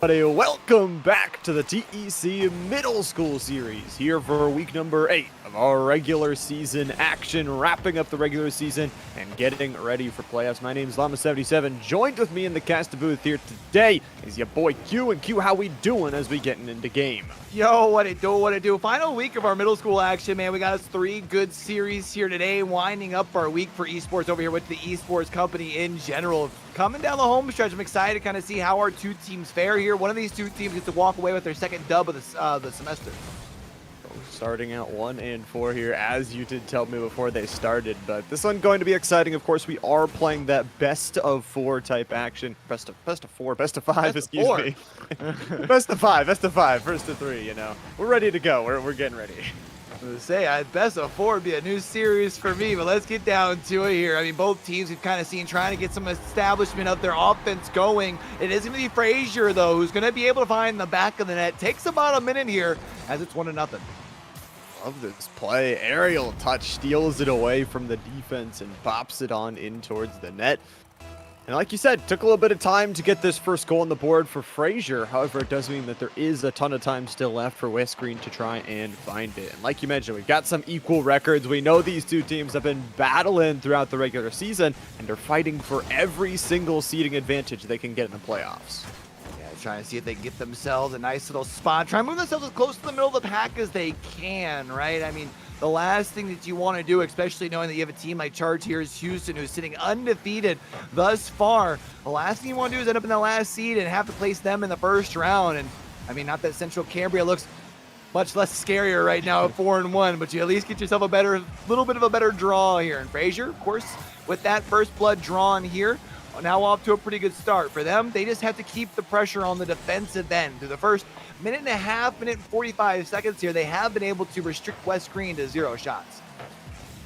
Welcome back to the TEC Middle School Series, here for week number 8 of our regular season action, wrapping up the regular season and getting ready for playoffs. My name is Llama77. Joined with me in the cast booth here today is your boy Q. And Q, how we doing as we getting into game? Yo, what it do? Final week of our middle school action, man. We got us 3 good series here today, winding up our week for esports over here with the esports company in general. Coming down the home stretch, I'm excited to kind of see how our 2 teams fare here. One of these 2 teams gets to walk away with their second dub of the semester. Starting out 1-4 here, as you did tell me before they started, but this one's going to be exciting. Of course, we are playing that best of 4 type action. Best of 5, excuse me. Best of 5, first of 3, you know. We're ready to go. We're getting ready. Best of 4 would be a new series for me, but let's get down to it here. I mean, both teams we've kind of seen trying to get some establishment of their offense going. It is going to be Frazier, though, who's going to be able to find the back of the net. Takes about a minute here as it's 1-0. Love this play. Aerial touch steals it away from the defense and pops it on in towards the net. And like you said, took a little bit of time to get this first goal on the board for Frazier. However, it does mean that there is a ton of time still left for West Green to try and find it. And like you mentioned, we've got some equal records. We know these 2 teams have been battling throughout the regular season, and they're fighting for every single seeding advantage they can get in the playoffs. Trying to see if they can get themselves a nice little spot. Try and move themselves as close to the middle of the pack as they can, right? I mean, the last thing that you want to do, especially knowing that you have a team like Charge here is Houston, who's sitting undefeated thus far. The last thing you want to do is end up in the last seed and have to place them in the first round. And I mean, not that Central Cambria looks much less scarier right now at 4-1, but you at least get yourself a little bit of a better draw here. And Frazier, of course, with that first blood drawn here, now off to a pretty good start. For them, they just have to keep the pressure on the defensive end. Through the first minute and 45 seconds here, they have been able to restrict West Green to 0 shots.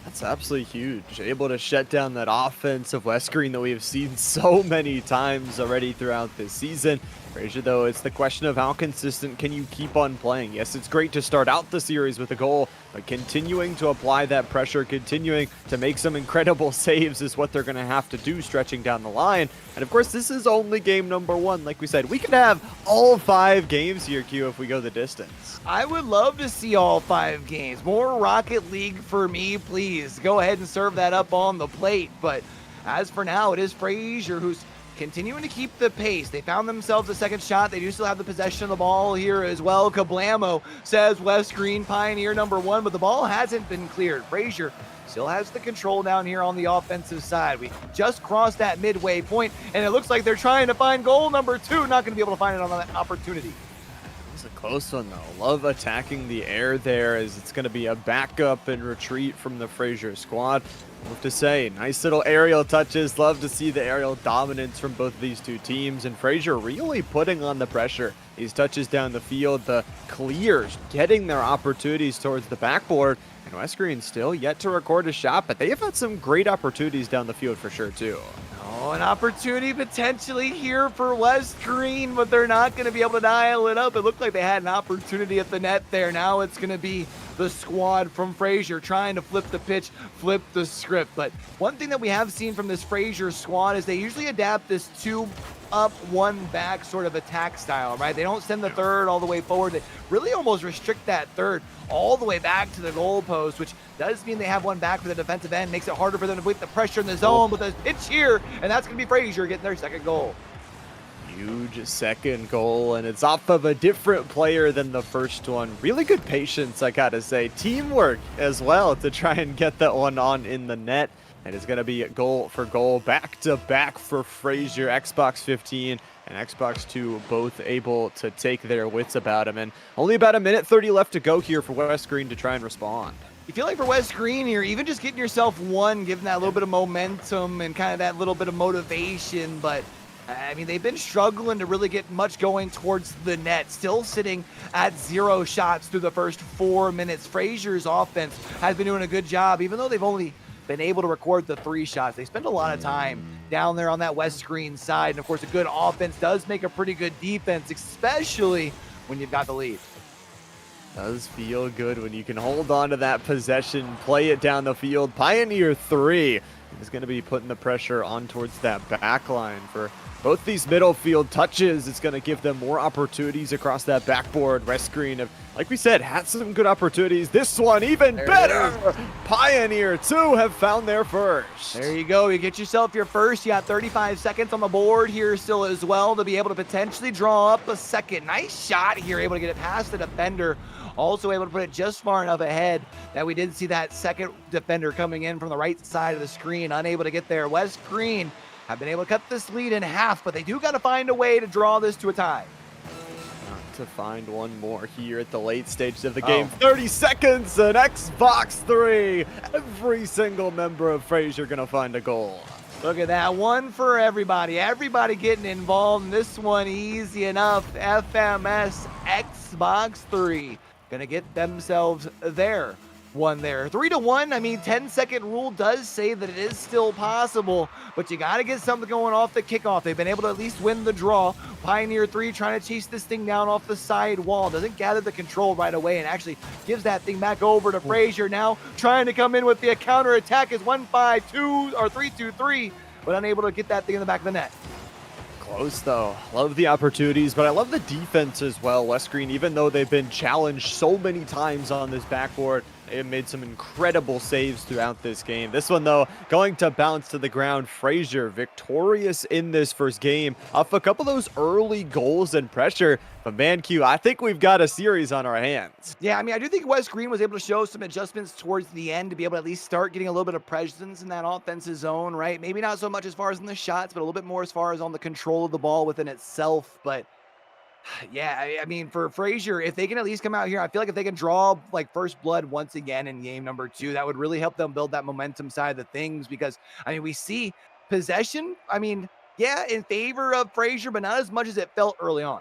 That's absolutely huge. Able to shut down that offense of West Green that we have seen so many times already throughout this season. Frazier, though, it's the question of how consistent can you keep on playing. Yes, it's great to start out the series with a goal, but continuing to apply that pressure, continuing to make some incredible saves is what they're going to have to do stretching down the line. And of course, this is only game number 1. Like we said, we could have all 5 games here, Q, if we go the distance. I would love to see all 5 games. More Rocket League for me, please. Go ahead and serve that up on the plate. But as for now, it is Frazier who's continuing to keep the pace. They found themselves a second shot. They do still have the possession of the ball here as well. Kablamo says West Green Pioneer number 1, but the ball hasn't been cleared. Frazier still has the control down here on the offensive side. We just crossed that midway point, and it looks like they're trying to find goal number 2. Not going to be able to find it on that opportunity. It's a close one, though. Love attacking the air there, as it's going to be a backup and retreat from the Frazier squad. What to say, nice little aerial touches. Love to see the aerial dominance from both of these 2 teams, and Frazier really putting on the pressure. These touches down the field, the clears, getting their opportunities towards the backboard, and West Green still yet to record a shot, but they have had some great opportunities down the field for sure, too. Oh, an opportunity potentially here for West Green, but they're not going to be able to dial it up. It looked like they had an opportunity at the net there. Now it's going to be the squad from Frazier trying to flip the pitch, flip the script. But one thing that we have seen from this Frazier squad is they usually adapt this 2 up, 1 back sort of attack style, right? They don't send the third all the way forward. They really almost restrict that third all the way back to the goal post, which does mean they have 1 back for the defensive end. Makes it harder for them to put the pressure in the zone with a pitch here, and that's going to be Frazier getting their second goal. Huge second goal, and it's off of a different player than the first one. Really good patience, I gotta say. Teamwork as well to try and get that one on in the net. And it's going to be goal for goal, back-to-back for Frazier. Xbox 15 and Xbox 2 both able to take their wits about him. And only about a minute 30 left to go here for West Green to try and respond. You feel like for West Green here, even just getting yourself 1, giving that little bit of momentum and kind of that little bit of motivation, but I mean, they've been struggling to really get much going towards the net, still sitting at 0 shots through the first 4 minutes. Frazier's offense has been doing a good job, even though they've only been able to record the 3 shots. They spend a lot of time down there on that West Green side. And of course, a good offense does make a pretty good defense, especially when you've got the lead. Does feel good when you can hold on to that possession, play it down the field. Pioneer 3 is going to be putting the pressure on towards that back line for both these middle field touches, it's going to give them more opportunities across that backboard. West Screen have, like we said, had some good opportunities. This one even better. Pioneer 2 have found their first. There you go. You get yourself your first. You got 35 seconds on the board here still as well to be able to potentially draw up a second. Nice shot here, able to get it past the defender. Also able to put it just far enough ahead that we did see that second defender coming in from the right side of the screen, unable to get there. West Green have been able to cut this lead in half, but they do got to find a way to draw this to a tie. To find one more here at the late stages of the game. 30 seconds and Xbox 3. Every single member of Frazier gonna find a goal. Look at that, one for everybody. Everybody getting involved in this one, easy enough. FMS Xbox 3 gonna get themselves there. One there. 3-1. I mean, 10-second rule does say that it is still possible, but you got to get something going off the kickoff. They've been able to at least win the draw. Pioneer 3 trying to chase this thing down off the side wall. Doesn't gather the control right away and actually gives that thing back over to Frazier. Now trying to come in with the counter attack is 1-5-2 or 3-2-3, but unable to get that thing in the back of the net. Close though. Love the opportunities, but I love the defense as well. West Green, even though they've been challenged so many times on this backboard, they have made some incredible saves throughout this game. This one though, going to bounce to the ground. Frazier victorious in this first game off a couple of those early goals and pressure. But man, Q, I think we've got a series on our hands. Yeah, I mean, I do think West Green was able to show some adjustments towards the end to be able to at least start getting a little bit of presence in that offensive zone, right? Maybe not so much as far as in the shots, but a little bit more as far as on the control of the ball within itself. But yeah, I mean, for Frazier, if they can at least come out here, I feel like if they can draw like first blood once again in game number 2, that would really help them build that momentum side of the things. Because, I mean, we see possession, I mean, yeah, in favor of Frazier, but not as much as it felt early on.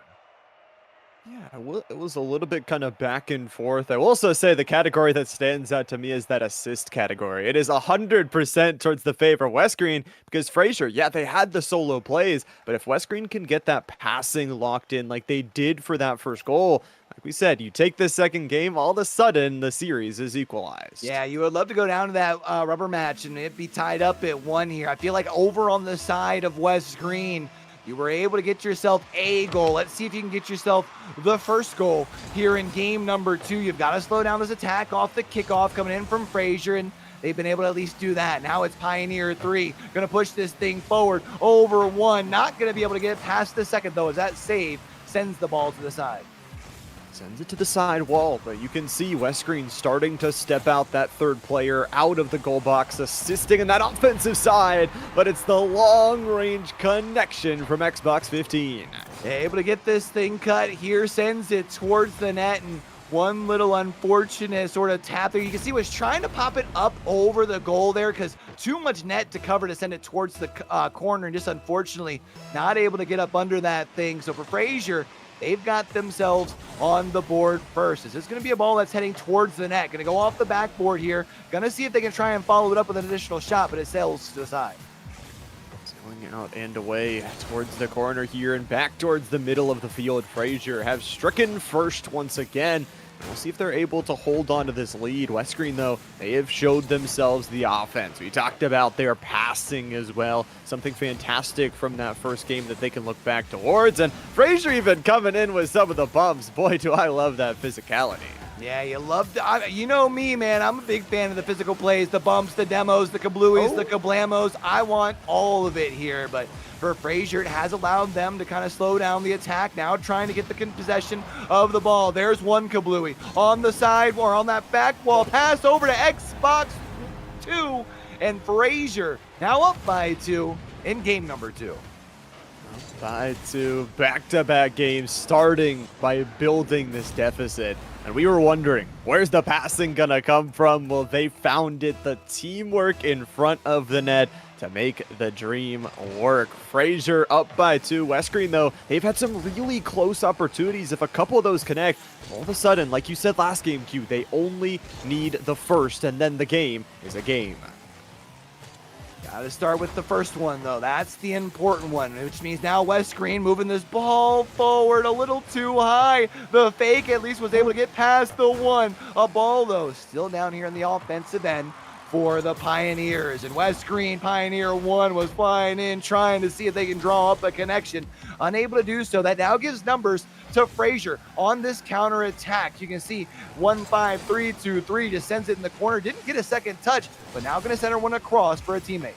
Yeah, it was a little bit kind of back and forth. I will also say the category that stands out to me is that assist category. It is 100% towards the favor of West Green because Frazier, yeah, they had the solo plays, but if West Green can get that passing locked in like they did for that first goal, like we said, you take this second game, all of a sudden the series is equalized. Yeah, you would love to go down to that rubber match and it be tied up at 1 here. I feel like over on the side of West Green, you were able to get yourself a goal. Let's see if you can get yourself the first goal here in game number 2. You've got to slow down this attack off the kickoff coming in from Frazier, and they've been able to at least do that. Now it's Pioneer 3. Going to push this thing forward over 1. Not going to be able to get it past the second, though, as that save sends the ball to the side. Sends it to the side wall, but you can see West Green starting to step out that third player out of the goal box, assisting in that offensive side, but it's the long-range connection from Xbox 15. Able to get this thing cut here, sends it towards the net, and one little unfortunate sort of tap there. You can see was trying to pop it up over the goal there because too much net to cover to send it towards the corner, and just unfortunately not able to get up under that thing. So for Frazier, they've got themselves on the board first. This is going to be a ball that's heading towards the net. Going to go off the backboard here. Going to see if they can try and follow it up with an additional shot, but it sails to the side. Going out and away towards the corner here and back towards the middle of the field. Frazier have stricken first once again. We'll see if they're able to hold on to this lead. West Green, though, they have showed themselves the offense. We talked about their passing as well. Something fantastic from that first game that they can look back towards. And Frazier even coming in with some of the bumps. Boy, do I love that physicality. Yeah, you love to, you know me, man. I'm a big fan of the physical plays, the bumps, the demos, the kabluis, the kablamos. I want all of it here, but for Frazier, it has allowed them to kind of slow down the attack. Now trying to get the possession of the ball. There's one kablui on the side or on that back wall. Pass over to Xbox 2, and Frazier now up by 2 in game number 2. By 2 back-to-back games, starting by building this deficit. And we were wondering, where's the passing gonna come from? Well, they found it, the teamwork in front of the net to make the dream work. Frazier up by 2. West Green, though, they've had some really close opportunities. If a couple of those connect, all of a sudden, like you said last game, Q, they only need the first, and then the game is a game. Got to start with the first one, though. That's the important one, which means now West Green moving this ball forward a little too high. The fake at least was able to get past the one. A ball, though, still down here in the offensive end. for the Pioneers. And West Green, Pioneer 1 was flying in, trying to see if they can draw up a connection. Unable to do so. That now gives numbers to Frazier on this counter attack. You can see 1-5-3-2-3 just sends it in the corner. Didn't get a second touch, but now going to center one across for a teammate.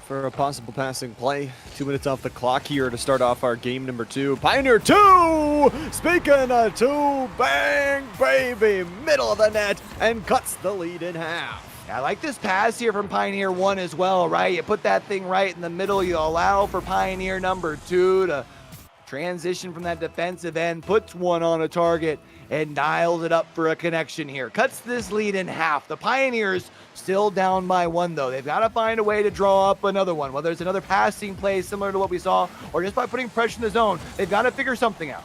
For a possible passing play, 2 minutes off the clock here to start off our game number 2. Pioneer 2! Speaking of 2, bang, baby, middle of the net, and cuts the lead in half. I like this pass here from Pioneer 1 as well, right? You put that thing right in the middle. You allow for Pioneer number 2 to transition from that defensive end, puts one on a target, and dials it up for a connection here. Cuts this lead in half. The Pioneers still down by 1, though. They've got to find a way to draw up another one, whether it's another passing play similar to what we saw, or just by putting pressure in the zone. They've got to figure something out.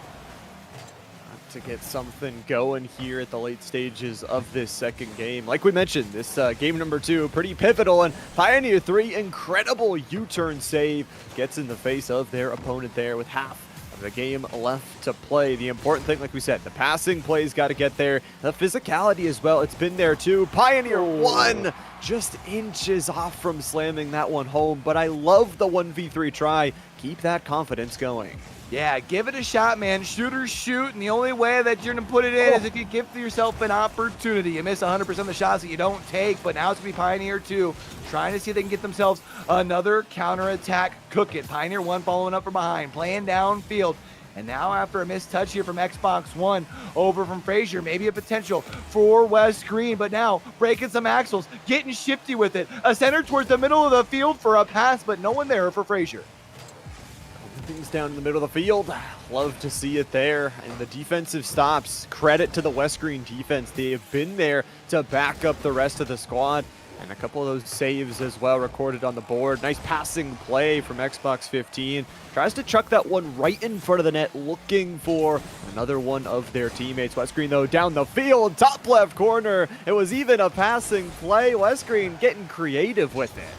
To get something going here at the late stages of this second game. Like we mentioned, this game number 2, pretty pivotal, and Pioneer 3, incredible U-turn save, gets in the face of their opponent there with half of the game left to play. The important thing, like we said, the passing plays got to get there. The physicality as well, it's been there too. Pioneer 1, just inches off from slamming that one home, but I love the 1v3 try. Keep that confidence going. Yeah, give it a shot, man. Shooters shoot, and the only way that you're going to put it in is if you give yourself an opportunity. You miss 100% of the shots that you don't take, but now it's going to be Pioneer 2 trying to see if they can get themselves another counterattack cooking. Pioneer 1 following up from behind, playing downfield. And now after a missed touch here from Xbox One over from Frazier, maybe a potential for West Green, but now breaking some axles, getting shifty with it. A center towards the middle of the field for a pass, but no one there for Frazier. Things down in the middle of the field. Love to see it there. And the defensive stops, credit to the West Green defense. They have been there to back up the rest of the squad. And a couple of those saves as well recorded on the board. Nice passing play from Xbox 15. Tries to chuck that one right in front of the net, looking for another one of their teammates. West Green, though, down the field, top left corner. It was even a passing play. West Green getting creative with it.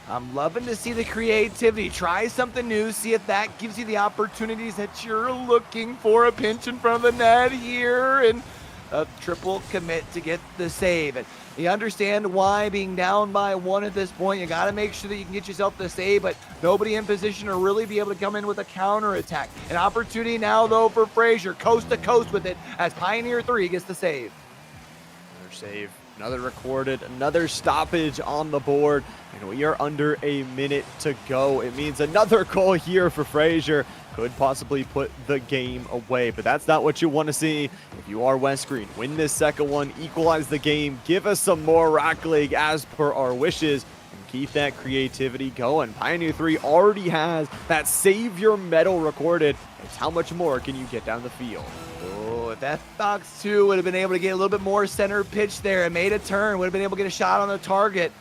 I'm loving to see the creativity. Try something new. See if that gives you the opportunities that you're looking for. A pinch in front of the net here, and a triple commit to get the save. And you understand why being down by 1 at this point. You got to make sure that you can get yourself the save, but nobody in position to really be able to come in with a counter attack. An opportunity now, though, for Frazier, coast to coast with it as Pioneer 3 gets the save. Another save. Another recorded, another stoppage on the board, and we are under a minute to go. It means another goal here for Frazier could possibly put the game away, but that's not what you want to see. If you are West Green, win this second one, equalize the game, give us some more Rock League as per our wishes, and keep that creativity going. Pioneer 3 already has that savior medal recorded. It's how much more can you get down the field? Oh, if Xbox 2 would have been able to get a little bit more center pitch there and made a turn, would have been able to get a shot on the target.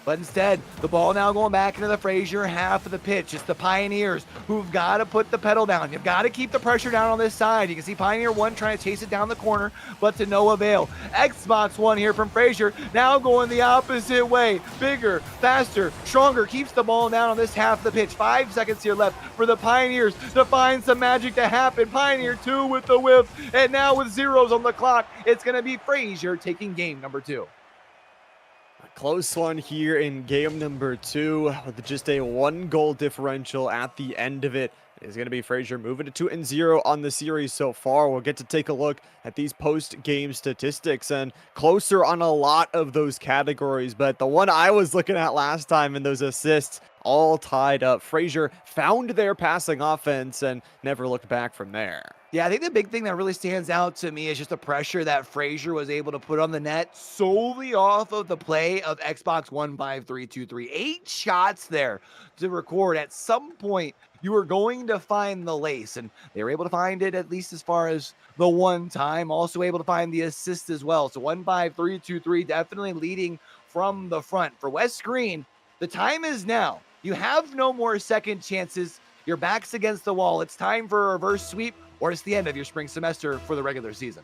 But instead, the ball now going back into the Frazier half of the pitch. It's the Pioneers who've got to put the pedal down. You've got to keep the pressure down on this side. You can see Pioneer 1 trying to chase it down the corner, but to no avail. Xbox 1 here from Frazier, now going the opposite way. Bigger, faster, stronger, keeps the ball down on this half of the pitch. 5 seconds here left for the Pioneers to find some magic to happen. Pioneer 2 with the whip, and now with zeros on the clock, it's going to be Frazier taking game number 2. Close one here in game number 2 with just a 1-goal differential at the end of it. It's going to be Frazier moving to 2-0 on the series so far. We'll get to take a look at these post-game statistics and closer on a lot of those categories. But the one I was looking at last time in those assists, all tied up. Frazier found their passing offense and never looked back from there. Yeah, I think the big thing that really stands out to me is just the pressure that Frazier was able to put on the net solely off of the play of Xbox 15323. 8 shots there to record. At some point, you were going to find the lace, and they were able to find it at least as far as the one time. Also able to find the assist as well. So 15323 definitely leading from the front. For West Green, the time is now. You have no more second chances. Your back's against the wall. It's time for a reverse sweep, or it's the end of your spring semester for the regular season.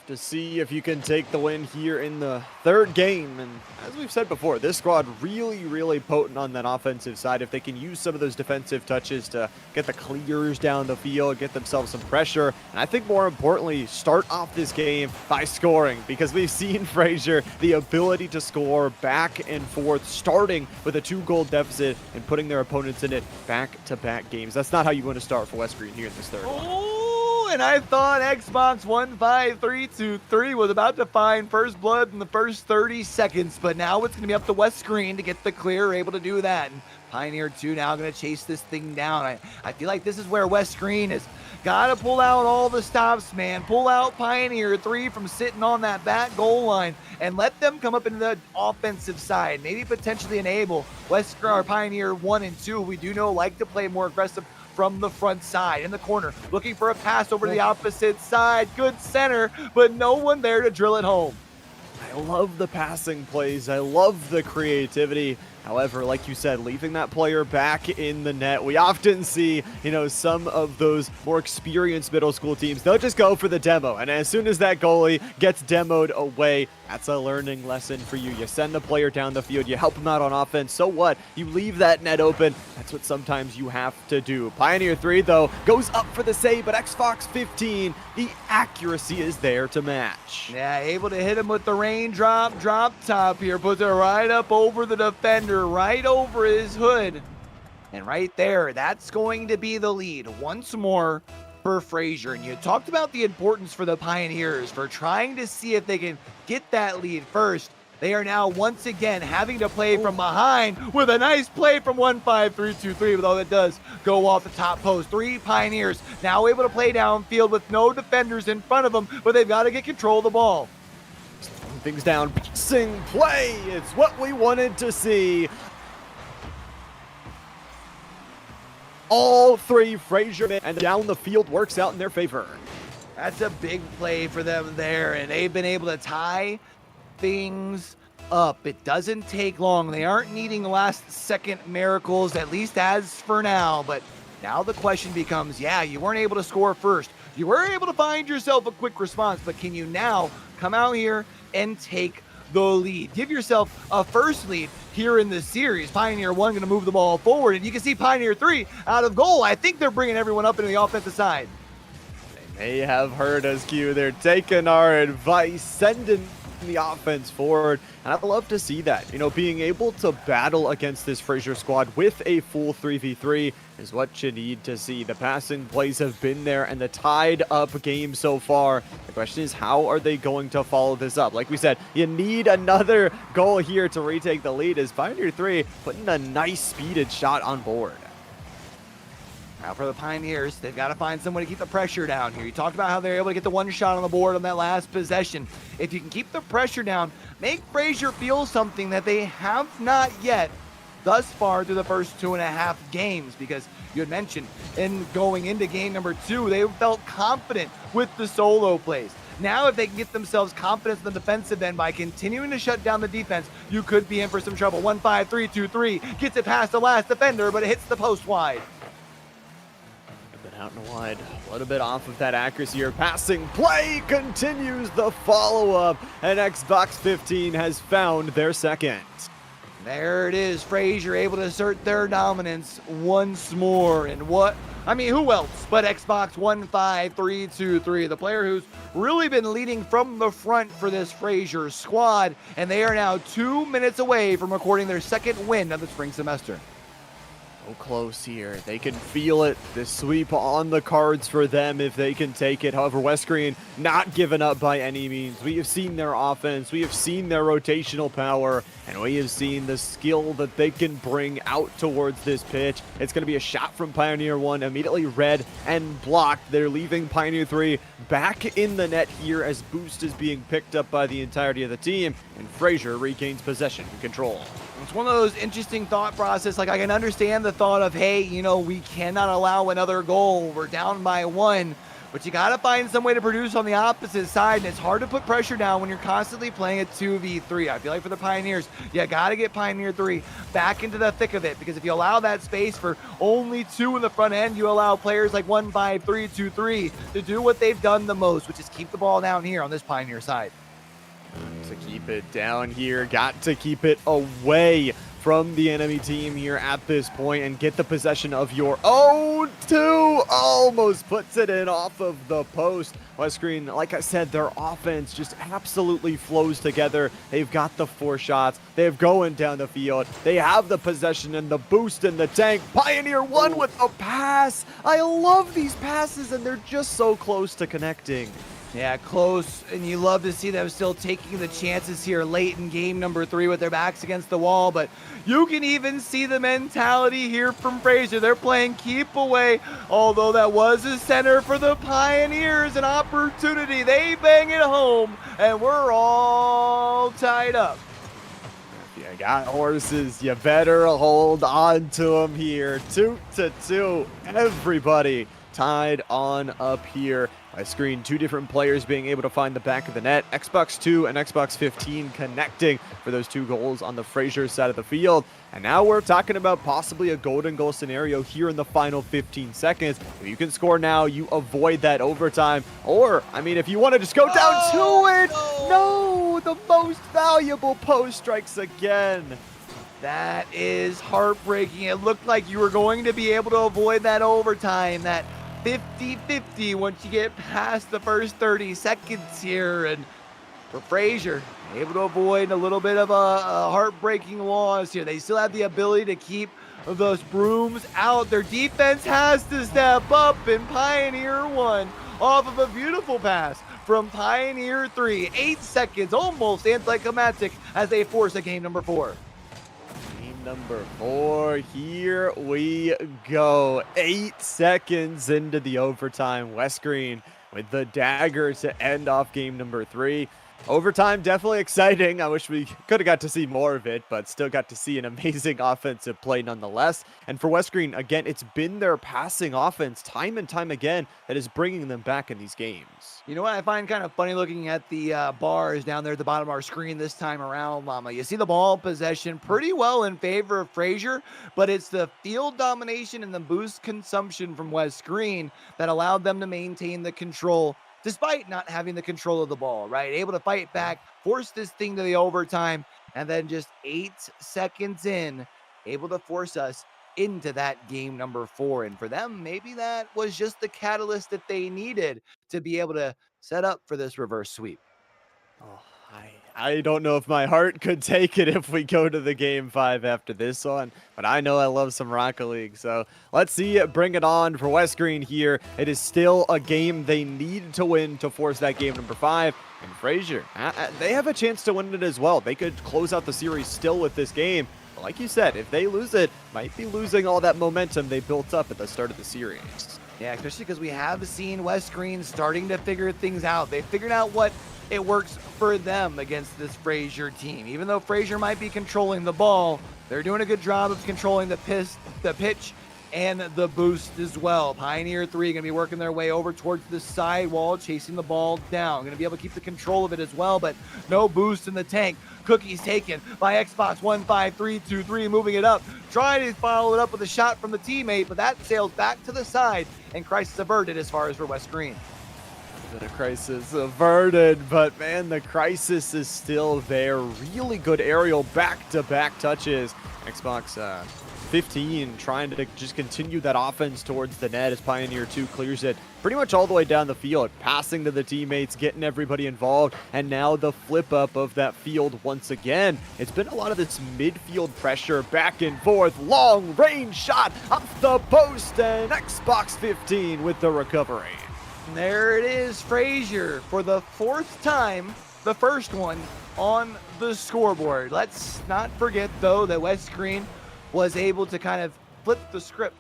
to see if you can take the win here in the third game. And as we've said before, this squad really potent on that offensive side. If they can use some of those defensive touches to get the clears down the field, get themselves some pressure, and I think more importantly, start off this game by scoring, because we've seen Frazier, the ability to score back and forth, starting with a 2-goal deficit and putting their opponents in it back-to-back games. That's not how you want to start for West Green here in this third one. And I thought Xbox 15323 was about to find first blood in the first 30 seconds, but now it's going to be up to West Green to get the clear, able to do that. And Pioneer 2 now going to chase this thing down. I feel like this is where West Green has got to pull out all the stops, man. Pull out Pioneer 3 from sitting on that back goal line and let them come up into the offensive side. Maybe potentially enable West or Pioneer 1 and 2, we do know like to play more aggressive from the front side in the corner, looking for a pass over to the opposite side. Good center, but no one there to drill it home. I love the passing plays. I love the creativity. However, like you said, leaving that player back in the net, we often see, some of those more experienced middle school teams, they'll just go for the demo. And as soon as that goalie gets demoed away, that's a learning lesson for you. You send the player down the field, you help him out on offense. So what? You leave that net open. That's what sometimes you have to do. Pioneer 3, though, goes up for the save, but Xbox 15, the accuracy is there to match. Yeah, able to hit him with the raindrop drop top here. Puts it right up over the defender, right over his hood. And right there, that's going to be the lead once more for Frazier. And you talked about the importance for the Pioneers for trying to see if they can get that lead first. They are now once again having to play from behind with a nice play from 15323, although it does go off the top post. 3 Pioneers now able to play downfield with no defenders in front of them, but they've got to get control of the ball. Slowing things down, passing play, it's what we wanted to see. All 3 Frazier and down the field works out in their favor. That's a big play for them there, and they've been able to tie things up. It doesn't take long. They aren't needing last-second miracles, at least as for now. But now the question becomes, yeah, you weren't able to score first. You were able to find yourself a quick response, but can you now come out here and take the lead? Give yourself a first lead here in this series. Pioneer 1 going to move the ball forward, and you can see Pioneer 3 out of goal. I think they're bringing everyone up into the offensive side. They may have heard us, Q. They're taking our advice, sending the offense forward, and I'd love to see that. Being able to battle against this Frazier squad with a full 3v3 is what you need to see. The passing plays have been there and the tied up game so far. The question is, how are they going to follow this up? Like we said, you need another goal here to retake the lead, as Pioneer 3 putting a nice speeded shot on board. Now for the Pioneers, they've got to find someone to keep the pressure down here. You talked about how they're able to get the one shot on the board on that last possession. If you can keep the pressure down, make Frazier feel something that they have not yet thus far through the first 2.5 games, because you had mentioned in going into game number 2, they felt confident with the solo plays. Now, if they can get themselves confidence in the defensive end by continuing to shut down the defense, you could be in for some trouble. 1-5-3-2-3 gets it past the last defender, but it hits the post wide. Out and wide, a little bit off of that accuracy here. Passing play continues the follow-up, and Xbox 15 has found their second. There it is, Frazier able to assert their dominance once more. And who else but Xbox 15323, the player who's really been leading from the front for this Frazier squad, and they are now 2 minutes away from recording their second win of the spring semester. So close here. They can feel it. This sweep on the cards for them if they can take it. However, West Green not given up by any means. We have seen their offense. We have seen their rotational power. And we have seen the skill that they can bring out towards this pitch. It's going to be a shot from Pioneer 1, immediately read and blocked. They're leaving Pioneer 3 back in the net here as Boost is being picked up by the entirety of the team. And Frazier regains possession and control. It's one of those interesting thought process. Like, I can understand the thought of, hey, we cannot allow another goal. We're down by 1. but you got to find some way to produce on the opposite side, and it's hard to put pressure down when you're constantly playing a 2v3. I feel like for the Pioneers, you got to get Pioneer 3 back into the thick of it, because if you allow that space for only 2 in the front end, you allow players like 15323 to do what they've done the most, which is keep the ball down here on this Pioneer side. To keep it down here, got to keep it away from the enemy team here at this point and get the possession of your own 2. Almost puts it in off of the post. West Green, like I said, their offense just absolutely flows together. They've got the 4 shots. They're going down the field. They have the possession and the boost in the tank. Pioneer 1 with a pass. I love these passes, and they're just so close to connecting. Yeah, close, and you love to see them still taking the chances here late in game number 3 with their backs against the wall, but you can even see the mentality here from Frazier. They're playing keep away, although that was a center for the Pioneers, an opportunity. They bang it home, and we're all tied up. If you got horses, you better hold on to them here. 2-2, everybody tied on up here. I screen 2 different players being able to find the back of the net. Xbox 2 and Xbox 15 connecting for those 2 goals on the Frazier side of the field. And now we're talking about possibly a golden goal scenario here in the final 15 seconds. If you can score now, you avoid that overtime. Or, I mean, if you want to just go down to it, no, the most valuable post strikes again. That is heartbreaking. It looked like you were going to be able to avoid that overtime, that 50-50 once you get past the first 30 seconds here. And for Frazier, able to avoid a little bit of a heartbreaking loss here. They still have the ability to keep those brooms out. Their defense has to step up, and Pioneer 1 off of a beautiful pass from Pioneer 3. 8 seconds, almost anticlimactic as they force a game number 4. Number 4, here we go. 8 seconds into the overtime. West Green with the dagger to end off game number 3. Overtime, definitely exciting. I wish we could have got to see more of it, but still got to see an amazing offensive play nonetheless. And for West Green, again, it's been their passing offense time and time again that is bringing them back in these games. You know what I find kind of funny looking at the bars down there at the bottom of our screen this time around, Llama? You see the ball possession pretty well in favor of Frazier, but it's the field domination and the boost consumption from West Green that allowed them to maintain the control despite not having the control of the ball, right? Able to fight back, force this thing to the overtime, and then just 8 seconds in, able to force us into that game number 4. And for them, maybe that was just the catalyst that they needed to be able to set up for this reverse sweep. Oh, I don't know if my heart could take it if we go to the game 5 after this one, but I know I love some Rocket League, so let's see it. Bring it on for West Green here. It is still a game they need to win to force that game number 5, and Frazier, they have a chance to win it as well. They could close out the series still with this game, but like you said, if they lose it, might be losing all that momentum they built up at the start of the series. Yeah, especially because we have seen West Green starting to figure things out. They figured out what it works for them against this Frazier team. Even though Frazier might be controlling the ball, they're doing a good job of controlling the pitch and the boost as well. Pioneer 3 going to be working their way over towards the side wall, chasing the ball down. Going to be able to keep the control of it as well, but no boost in the tank. Cookies taken by Xbox 15323, moving it up, trying to follow it up with a shot from the teammate, but that sails back to the side, and crisis averted as far as for West Green. The crisis averted, but man, the crisis is still there. Really good aerial back-to-back touches. Xbox 15 trying to just continue that offense towards the net as Pioneer 2 clears it pretty much all the way down the field, passing to the teammates, getting everybody involved, and now the flip up of that field once again. It's been a lot of this midfield pressure, back and forth, long range shot off the post, and Xbox 15 with the recovery. And there it is, Frazier for the 4th time, the first one on the scoreboard. Let's not forget, though, that West Green was able to kind of flip the script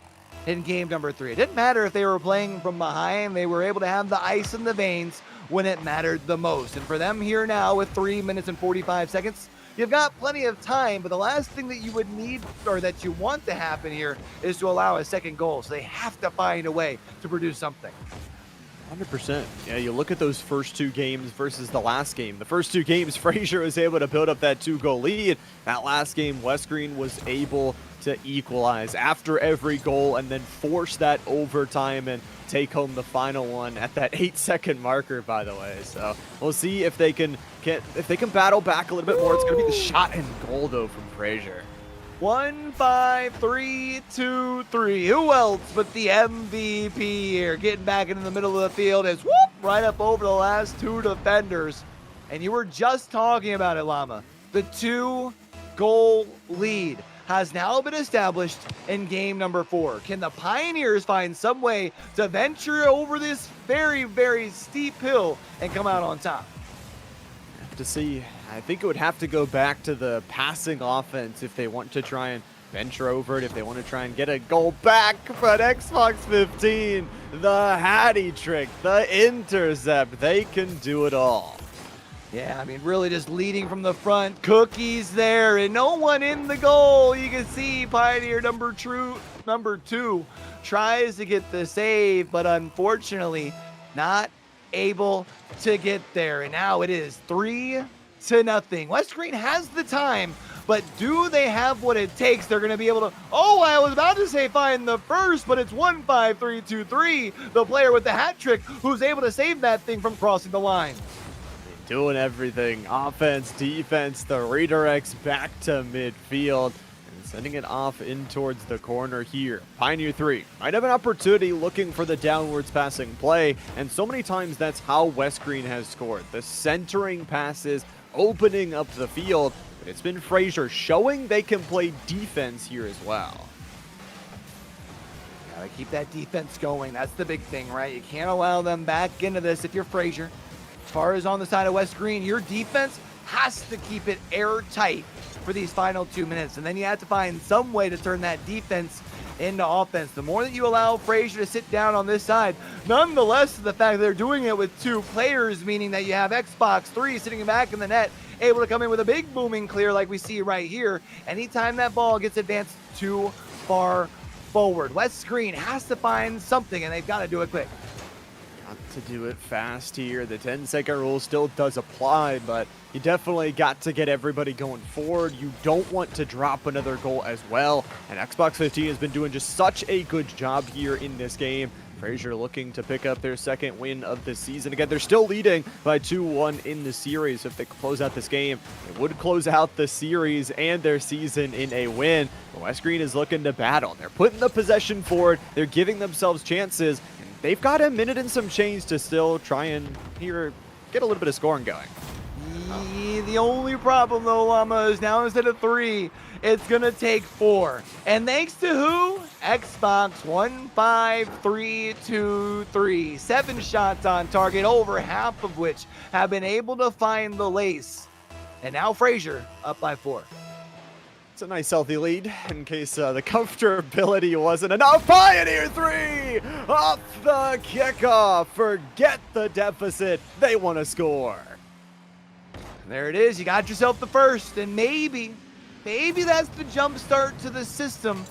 in game number 3. It didn't matter if they were playing from behind. They were able to have the ice in the veins when it mattered the most. And for them here now with 3 minutes and 45 seconds, you've got plenty of time, but the last thing that you would need or that you want to happen here is to allow a second goal. So they have to find a way to produce something. 100%. Yeah, you look at those first two games versus the last game. The first two games, Frazier was able to build up that 2-goal lead. That last game, West Green was able to equalize after every goal and then force that overtime and take home the final one at that 8-second marker, by the way. So we'll see if they can battle back a little bit more. It's going to be the shot and goal, though, from Frazier. 1, 5, 3, 2, 3. Who else but the MVP here? Getting back into the middle of the field is whoop right up over the last two defenders. And you were just talking about it, Llama. The 2-goal lead has now been established in game number 4. Can the Pioneers find some way to venture over this very, very steep hill and come out on top? To see, I think it would have to go back to the passing offense if they want to try and venture over it, if they want to try and get a goal back. But Xbox 15, the Hattie trick, the intercept, they can do it all. Yeah, I mean, really just leading from the front. Cookies there, and no one in the goal. You can see Pioneer number 2 tries to get the save, but unfortunately not able to get there. And now it is 3-0. West Green has the time, but do they have what it takes? They're going to be able to, oh, I was about to say find the first, but it's 1-5-3-2-3, the player with the hat trick who's able to save that thing from crossing the line. Doing everything, offense, defense, the redirects back to midfield, and sending it off in towards the corner here. Pioneer 3 might have an opportunity looking for the downwards passing play, and so many times that's how West Green has scored. The centering passes, opening up the field, but it's been Frazier showing they can play defense here as well. Gotta keep that defense going. That's the big thing, right? You can't allow them back into this if you're Frazier. As far as on the side of West Green, your defense has to keep it airtight for these final 2 minutes. And then you have to find some way to turn that defense into offense. The more that you allow Frazier to sit down on this side, nonetheless, the fact that they're doing it with 2 players, meaning that you have Xbox 3 sitting back in the net, able to come in with a big booming clear like we see right here. Anytime that ball gets advanced too far forward, West Green has to find something, and they've got to do it quick. Got to do it fast here. The 10-second rule still does apply, but you definitely got to get everybody going forward. You don't want to drop another goal as well. And Xbox 15 has been doing just such a good job here in this game. Frazier looking to pick up their second win of the season. Again, they're still leading by 2-1 in the series. If they close out this game, it would close out the series and their season in a win. But West Green is looking to battle. They're putting the possession forward. They're giving themselves chances. They've got a minute and some change to still try and here get a little bit of scoring going. The only problem, though, Llama, is now instead of 3, it's going to take 4. And thanks to who? Xbox 1-5-3-2-3. 7 shots on target, over half of which have been able to find the lace. And now Frazier up by 4. It's a nice healthy lead in case the comfortability wasn't enough. Pioneer 3 off the kickoff. Forget the deficit. They want to score. There it is. You got yourself the first, and maybe that's the jump start to the system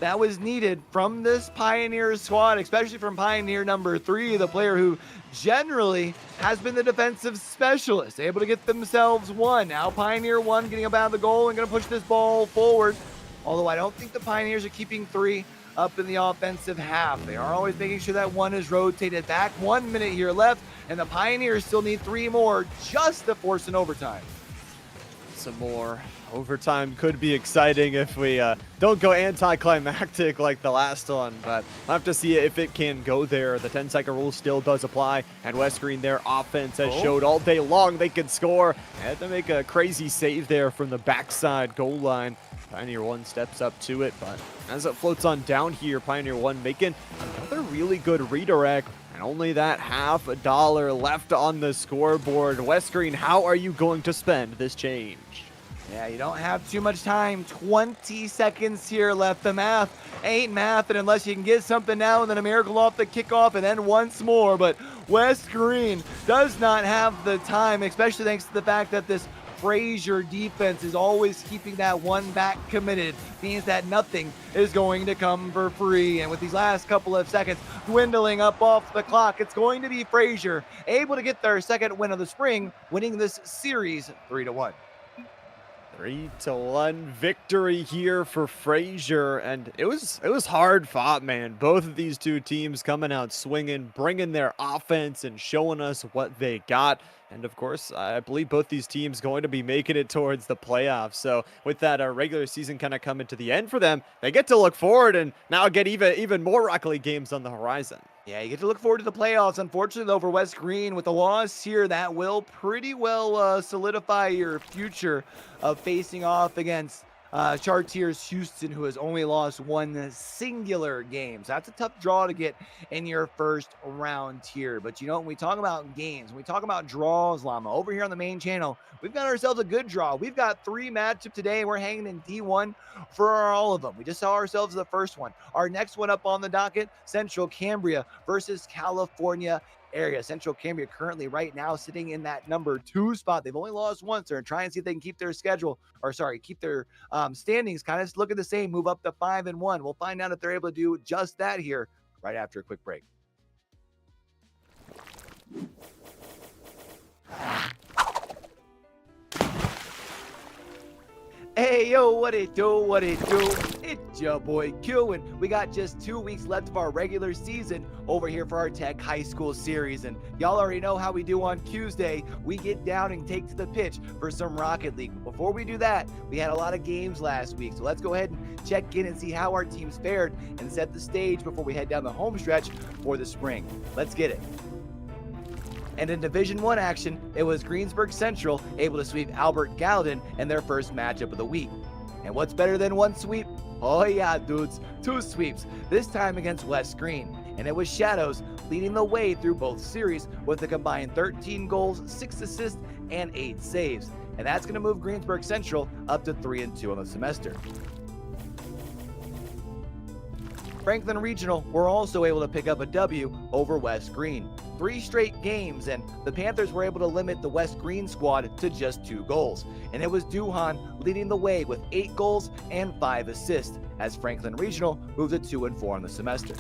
that was needed from this Pioneer squad, especially from Pioneer number 3, the player who generally has been the defensive specialist, able to get themselves one. Now Pioneer 1 getting up out of the goal and going to push this ball forward. Although I don't think the Pioneers are keeping 3 up in the offensive half. They are always making sure that 1 is rotated back. 1 minute here left, and the Pioneers still need 3 more just to force an overtime. Some more overtime could be exciting if we don't go anticlimactic like the last one, but I'll have to see if it can go there. The 10-second rule still does apply, and West Green, their offense has showed all day long they can score. They had to make a crazy save there from the backside goal line. Pioneer 1 steps up to it, but as it floats on down here, Pioneer 1 making another really good redirect. And only that $50 left on the scoreboard. West Green, how are you going to spend this change? Yeah, you don't have too much time. 20 seconds here left. The math ain't math, and unless you can get something now and then a miracle off the kickoff and then once more. But West Green does not have the time, especially thanks to the fact that this Frazier defense is always keeping that one back committed. Means that nothing is going to come for free. And with these last couple of seconds dwindling up off the clock, it's going to be Frazier able to get their second win of the spring, winning this series 3-1. 3-1 victory here for Frazier, and it was hard fought, man. Both of these two teams coming out swinging, bringing their offense and showing us what they got. And of course, I believe both these teams going to be making it towards the playoffs. So with that regular season kind of coming to the end for them, they get to look forward and now get even more Rocket League games on the horizon. Yeah, you get to look forward to the playoffs. Unfortunately, though, for West Green, with the loss here, that will pretty well solidify your future of facing off against Chartiers Houston, who has only lost one singular game. So that's a tough draw to get in your first round here. But you know, when we talk about games, when we talk about draws, Llama, over here on the main channel, we've got ourselves a good draw. We've got 3 matchups today, and we're hanging in D1 for all of them. We just saw ourselves the first one. Our next one up on the docket, Central Cambria versus California area. Central Cambria currently right now sitting in that number 2 spot. They've only lost once. They're trying to see if they can keep their keep their standings kind of looking the same, move up to 5-1. We'll find out if they're able to do just that here right after a quick break. Hey, yo, what it do? It's your boy Q, and we got just 2 weeks left of our regular season over here for our TEC High School series. And y'all already know how we do on Tuesday. We get down and take to the pitch for some Rocket League. But before we do that, we had a lot of games last week. So let's go ahead and check in and see how our teams fared and set the stage before we head down the home stretch for the spring. Let's get it. And in Division 1 action, it was Greensburg Central able to sweep Albert Gallatin in their first matchup of the week. And what's better than one sweep? Oh yeah, dudes, 2 sweeps, this time against West Green. And it was Shadows leading the way through both series with a combined 13 goals, 6 assists, and 8 saves. And that's going to move Greensburg Central up to 3-2 on the semester. Franklin Regional were also able to pick up a W over West Green. 3 straight games, and the Panthers were able to limit the West Green squad to just 2 goals. And it was Duhan leading the way with 8 goals and 5 assists, as Franklin Regional moved to 2-4 on the semester.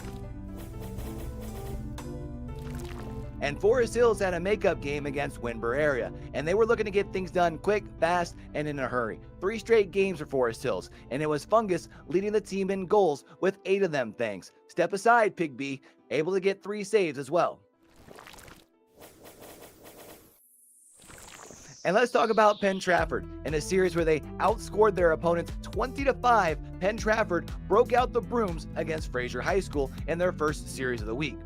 And Forest Hills had a makeup game against Winburn area, and they were looking to get things done quick, fast, and in a hurry. 3 straight games for Forest Hills, and it was Fungus leading the team in goals with 8 of them thanks. Step aside, Pig B, able to get 3 saves as well. And let's talk about Penn Trafford. In a series where they outscored their opponents 20-5, Penn Trafford broke out the brooms against Fraser High School in their first series of the week.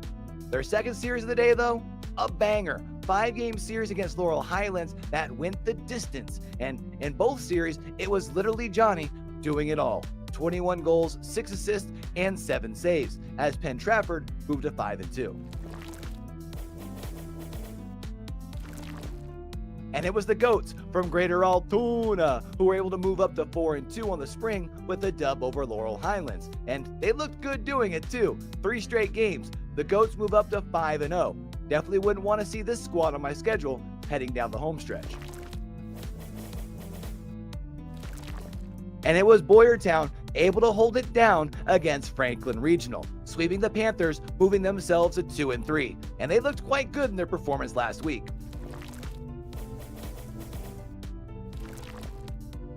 Their second series of the day, though, a banger. 5-game series against Laurel Highlands that went the distance. And in both series, it was literally Johnny doing it all. 21 goals, 6 assists, and 7 saves, as Penn Trafford moved to 5-2. And it was the Goats from Greater Altoona who were able to move up to 4-2 on the spring with a dub over Laurel Highlands. And they looked good doing it too. 3 straight games. The Goats move up to 5-0. Definitely wouldn't want to see this squad on my schedule heading down the home stretch. And it was Boyertown able to hold it down against Franklin Regional, sweeping the Panthers, moving themselves to 2-3. And they looked quite good in their performance last week.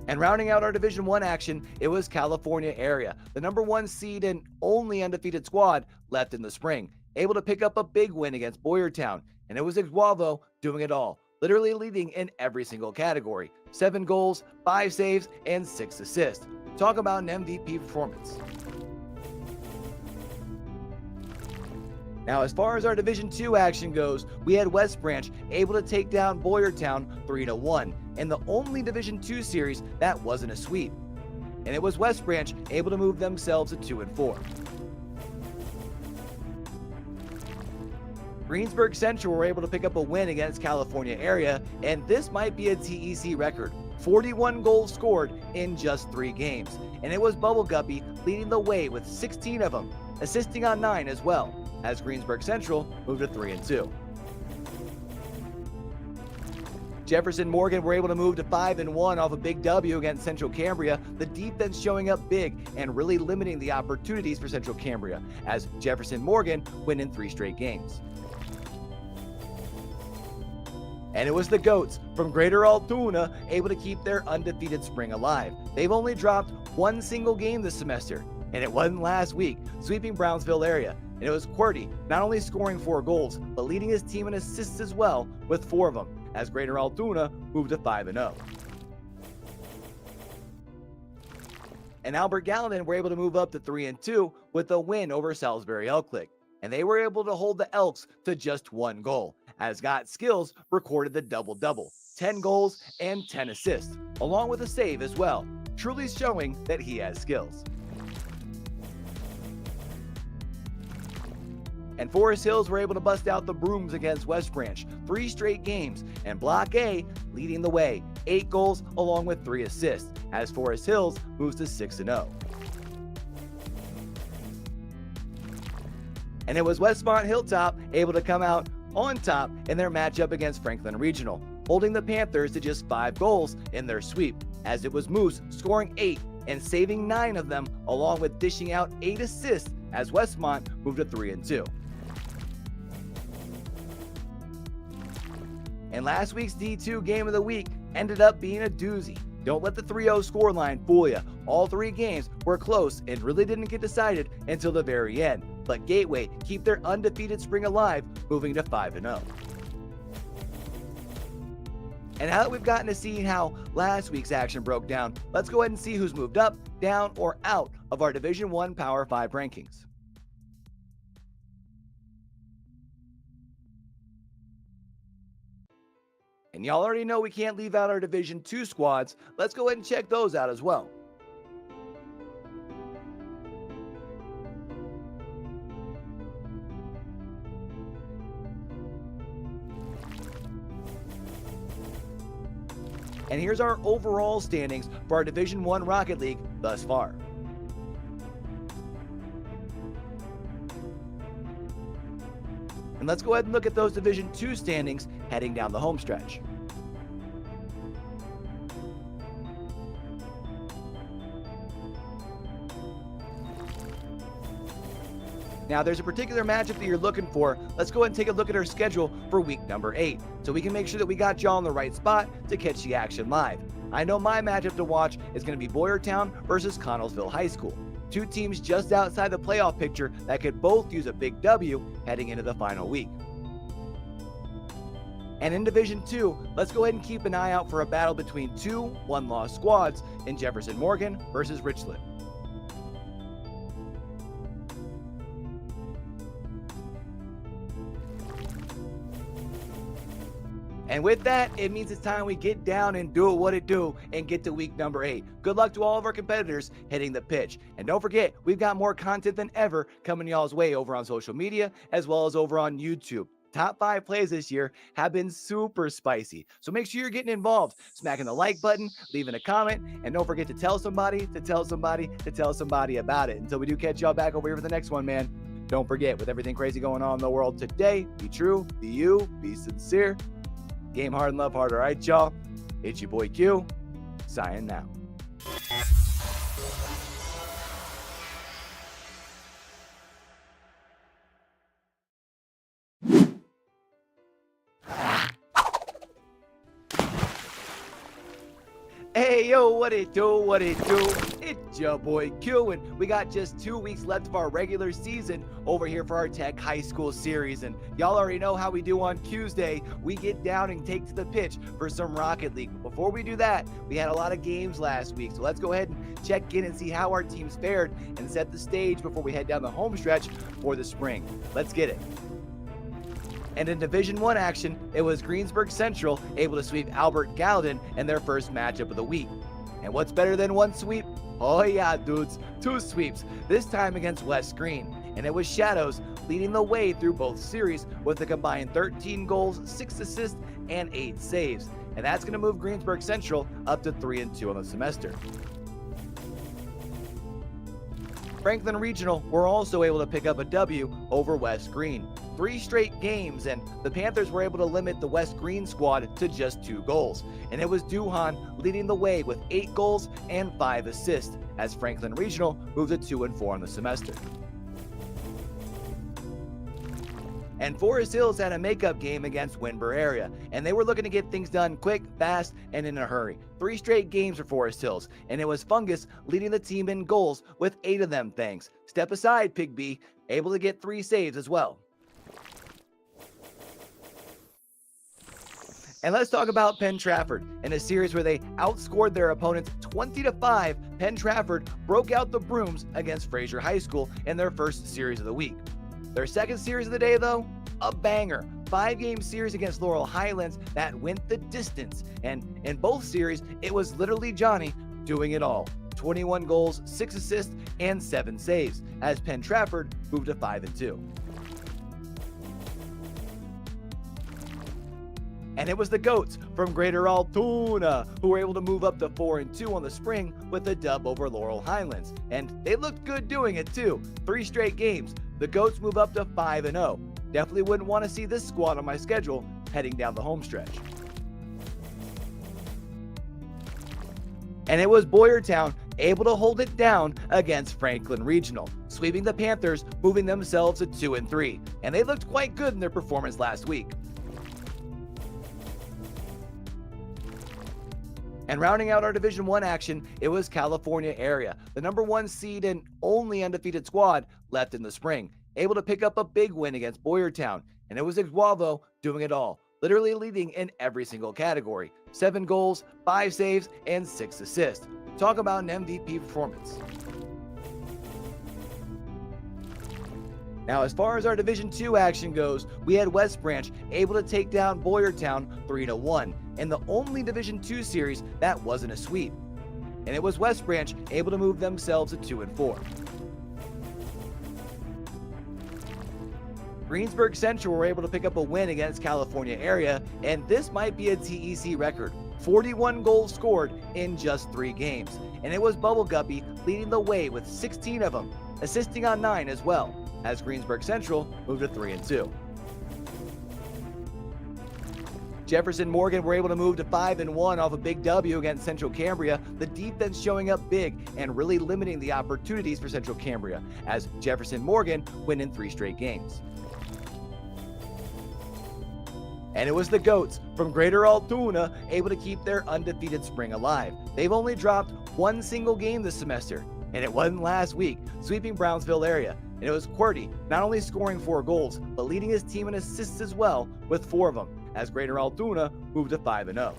And rounding out our Division 1 action, it was California area, the number 1 seed and only undefeated squad left in the spring, able to pick up a big win against Boyertown. And it was Iguavo doing it all, literally leading in every single category. 7 goals, 5 saves, and 6 assists. Talk about an MVP performance. Now, as far as our Division 2 action goes, we had West Branch able to take down Boyertown 3-1, in the only Division 2 series that wasn't a sweep. And it was West Branch able to move themselves to 2-4. Greensburg Central were able to pick up a win against California area, and this might be a TEC record. 41 goals scored in just 3 games. And it was Bubble Guppy leading the way with 16 of them, assisting on 9 as well, as Greensburg Central moved to 3-2. Jefferson Morgan were able to move to 5-1 off a big W against Central Cambria, the defense showing up big and really limiting the opportunities for Central Cambria, as Jefferson Morgan win in 3 straight games. And it was the GOATs from Greater Altoona able to keep their undefeated spring alive. They've only dropped 1 single game this semester, and it wasn't last week, sweeping Brownsville area. And it was QWERTY not only scoring 4 goals, but leading his team in assists as well with 4 of them, as Greater Altoona moved to 5-0. And Albert Gallatin were able to move up to 3-2 with a win over Salisbury Elklick. And they were able to hold the Elks to just 1 goal, as Got Skills recorded the double-double, 10 goals and 10 assists, along with a save as well, truly showing that he has skills. And Forest Hills were able to bust out the brooms against West Branch, 3 straight games, and Block A leading the way, 8 goals along with 3 assists, as Forest Hills moves to 6-0. And it was Westmont Hilltop able to come out on top in their matchup against Franklin Regional, holding the Panthers to just 5 goals in their sweep, as it was Moose scoring 8 and saving 9 of them, along with dishing out 8 assists as Westmont moved to 3-2. And last week's D2 game of the week ended up being a doozy. Don't let the 3-0 scoreline fool you. All 3 games were close and really didn't get decided until the very end. But Gateway keep their undefeated spring alive, moving to 5-0. And now that we've gotten to see how last week's action broke down, let's go ahead and see who's moved up, down, or out of our Division I Power 5 rankings. And y'all already know we can't leave out our Division II squads. Let's go ahead and check those out as well. And here's our overall standings for our Division I Rocket League thus far. And let's go ahead and look at those Division II standings heading down the home stretch. Now, there's a particular matchup that you're looking for. Let's go ahead and take a look at our schedule for week number 8, so we can make sure that we got y'all in the right spot to catch the action live. I know my matchup to watch is going to be Boyertown versus Connellsville High School. 2 teams just outside the playoff picture that could both use a big W heading into the final week. And in Division II, let's go ahead and keep an eye out for a battle between 2 one-loss squads in Jefferson Morgan versus Richland. And with that, it means it's time we get down and do what it do and get to week number 8. Good luck to all of our competitors hitting the pitch. And don't forget, we've got more content than ever coming y'all's way over on social media as well as over on YouTube. Top 5 plays this year have been super spicy. So make sure you're getting involved, smacking the like button, leaving a comment, and don't forget to tell somebody, to tell somebody, to tell somebody about it. Until we do catch y'all back over here for the next one, man. Don't forget, with everything crazy going on in the world today, be true, be you, be sincere. Game hard and love hard, all right, y'all? It's your boy Q, signing now. Hey, yo, what it do, what it do? It's your boy Q, and we got just 2 weeks left of our regular season over here for our Tech High School series. And y'all already know how we do on Tuesday. We get down and take to the pitch for some Rocket League. But before we do that, we had a lot of games last week. So let's go ahead and check in and see how our teams fared and set the stage before we head down the home stretch for the spring. Let's get it. And in Division I action, it was Greensburg Central able to sweep Albert Gallatin in their first matchup of the week. And what's better than 1 sweep? Oh yeah, dudes, 2 sweeps, this time against West Green. And it was Shadows leading the way through both series with a combined 13 goals, 6 assists, and 8 saves. And that's going to move Greensburg Central up to 3-2 on the semester. Franklin Regional were also able to pick up a W over West Green, 3 straight games, and the Panthers were able to limit the West Green squad to just 2 goals. And it was Duhan leading the way with 8 goals and 5 assists, as Franklin Regional moved to 2-4 on the semester. And Forest Hills had a makeup game against Winburn area, and they were looking to get things done quick, fast, and in a hurry. 3 straight games for Forest Hills, and it was Fungus leading the team in goals with 8 of them things. Step aside, Pig B, able to get 3 saves as well. And let's talk about Penn Trafford. In a series where they outscored their opponents 20-5, Penn Trafford broke out the brooms against Fraser High School in their first series of the week. Their second series of the day, though, a banger. 5-game series against Laurel Highlands that went the distance. And in both series, it was literally Johnny doing it all. 21 goals, 6 assists, and 7 saves, as Penn Trafford moved to 5-2. And it was the Goats from Greater Altoona who were able to move up to 4-2 on the spring with a dub over Laurel Highlands. And they looked good doing it too. 3 straight games. The Goats move up to 5-0. Definitely wouldn't want to see this squad on my schedule heading down the home stretch. And it was Boyertown able to hold it down against Franklin Regional, sweeping the Panthers, moving themselves to 2-3. And they looked quite good in their performance last week. And rounding out our Division I action, it was California area, the number 1 seed and only undefeated squad left in the spring, able to pick up a big win against Boyertown. And it was Iguavo doing it all, literally leading in every single category. 7 goals, 5 saves, and 6 assists. Talk about an MVP performance. Now, as far as our Division II action goes, we had West Branch able to take down Boyertown 3-1, in the only Division II series that wasn't a sweep. And it was West Branch able to move themselves to 2-4. Greensburg Central were able to pick up a win against California area, and this might be a TEC record. 41 goals scored in just 3 games. And it was Bubble Guppy leading the way with 16 of them, assisting on 9 as well, as Greensburg Central moved to 3-2. Jefferson Morgan were able to move to 5-1 off a big W against Central Cambria, the defense showing up big and really limiting the opportunities for Central Cambria, as Jefferson Morgan win in 3 straight games. And it was the Goats from Greater Altoona able to keep their undefeated spring alive. They've only dropped 1 single game this semester, and it wasn't last week, sweeping Brownsville area. And it was QWERTY not only scoring 4 goals, but leading his team in assists as well with 4 of them, as Greater Altoona moved to 5-0.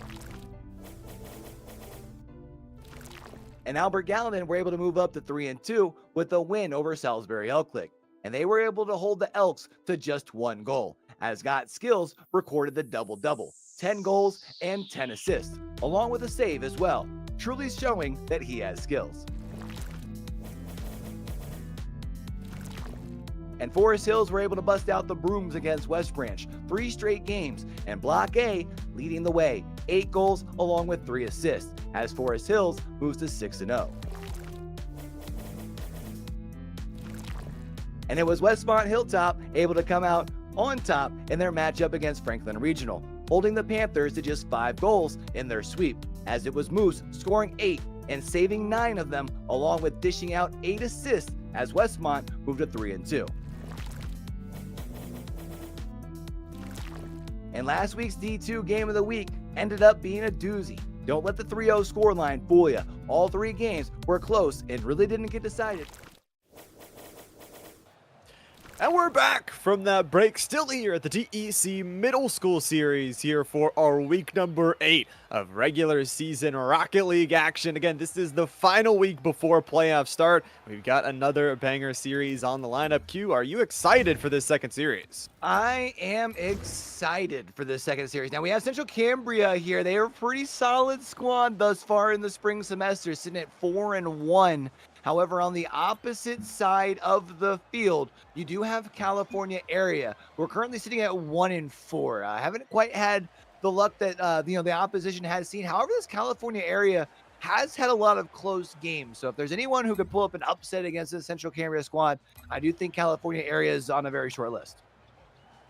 And Albert Gallatin were able to move up to 3-2 with a win over Salisbury Elklick. And they were able to hold the Elks to just 1 goal, as Got Skills recorded the double-double, 10 goals and 10 assists, along with a save as well, truly showing that he has skills. And Forest Hills were able to bust out the brooms against West Branch, 3 straight games, and Block A leading the way, 8 goals along with 3 assists, as Forest Hills moves to 6-0. And it was Westmont Hilltop able to come out on top in their matchup against Franklin Regional, holding the Panthers to just 5 goals in their sweep, as it was Moose scoring 8 and saving 9 of them, along with dishing out 8 assists, as Westmont moved to 3-2. And last week's D2 game of the week ended up being a doozy. Don't let the 3-0 scoreline fool you. All 3 games were close and really didn't get decided. And we're back from that break, still here at the TEC Middle School Series here for our week number 8 of regular season Rocket League action. Again, this is the final week before playoffs start. We've got another banger series on the lineup. Q, are you excited for this second series? I am excited for this second series. Now, we have Central Cambria here. They are a pretty solid squad thus far in the spring semester, sitting at 4-1. However, on the opposite side of the field, you do have California area. We're currently sitting at 1-4. I haven't quite had the luck that the opposition has seen. However, this California area has had a lot of close games. So if there's anyone who could pull up an upset against this Central Cambria squad, I do think California area is on a very short list.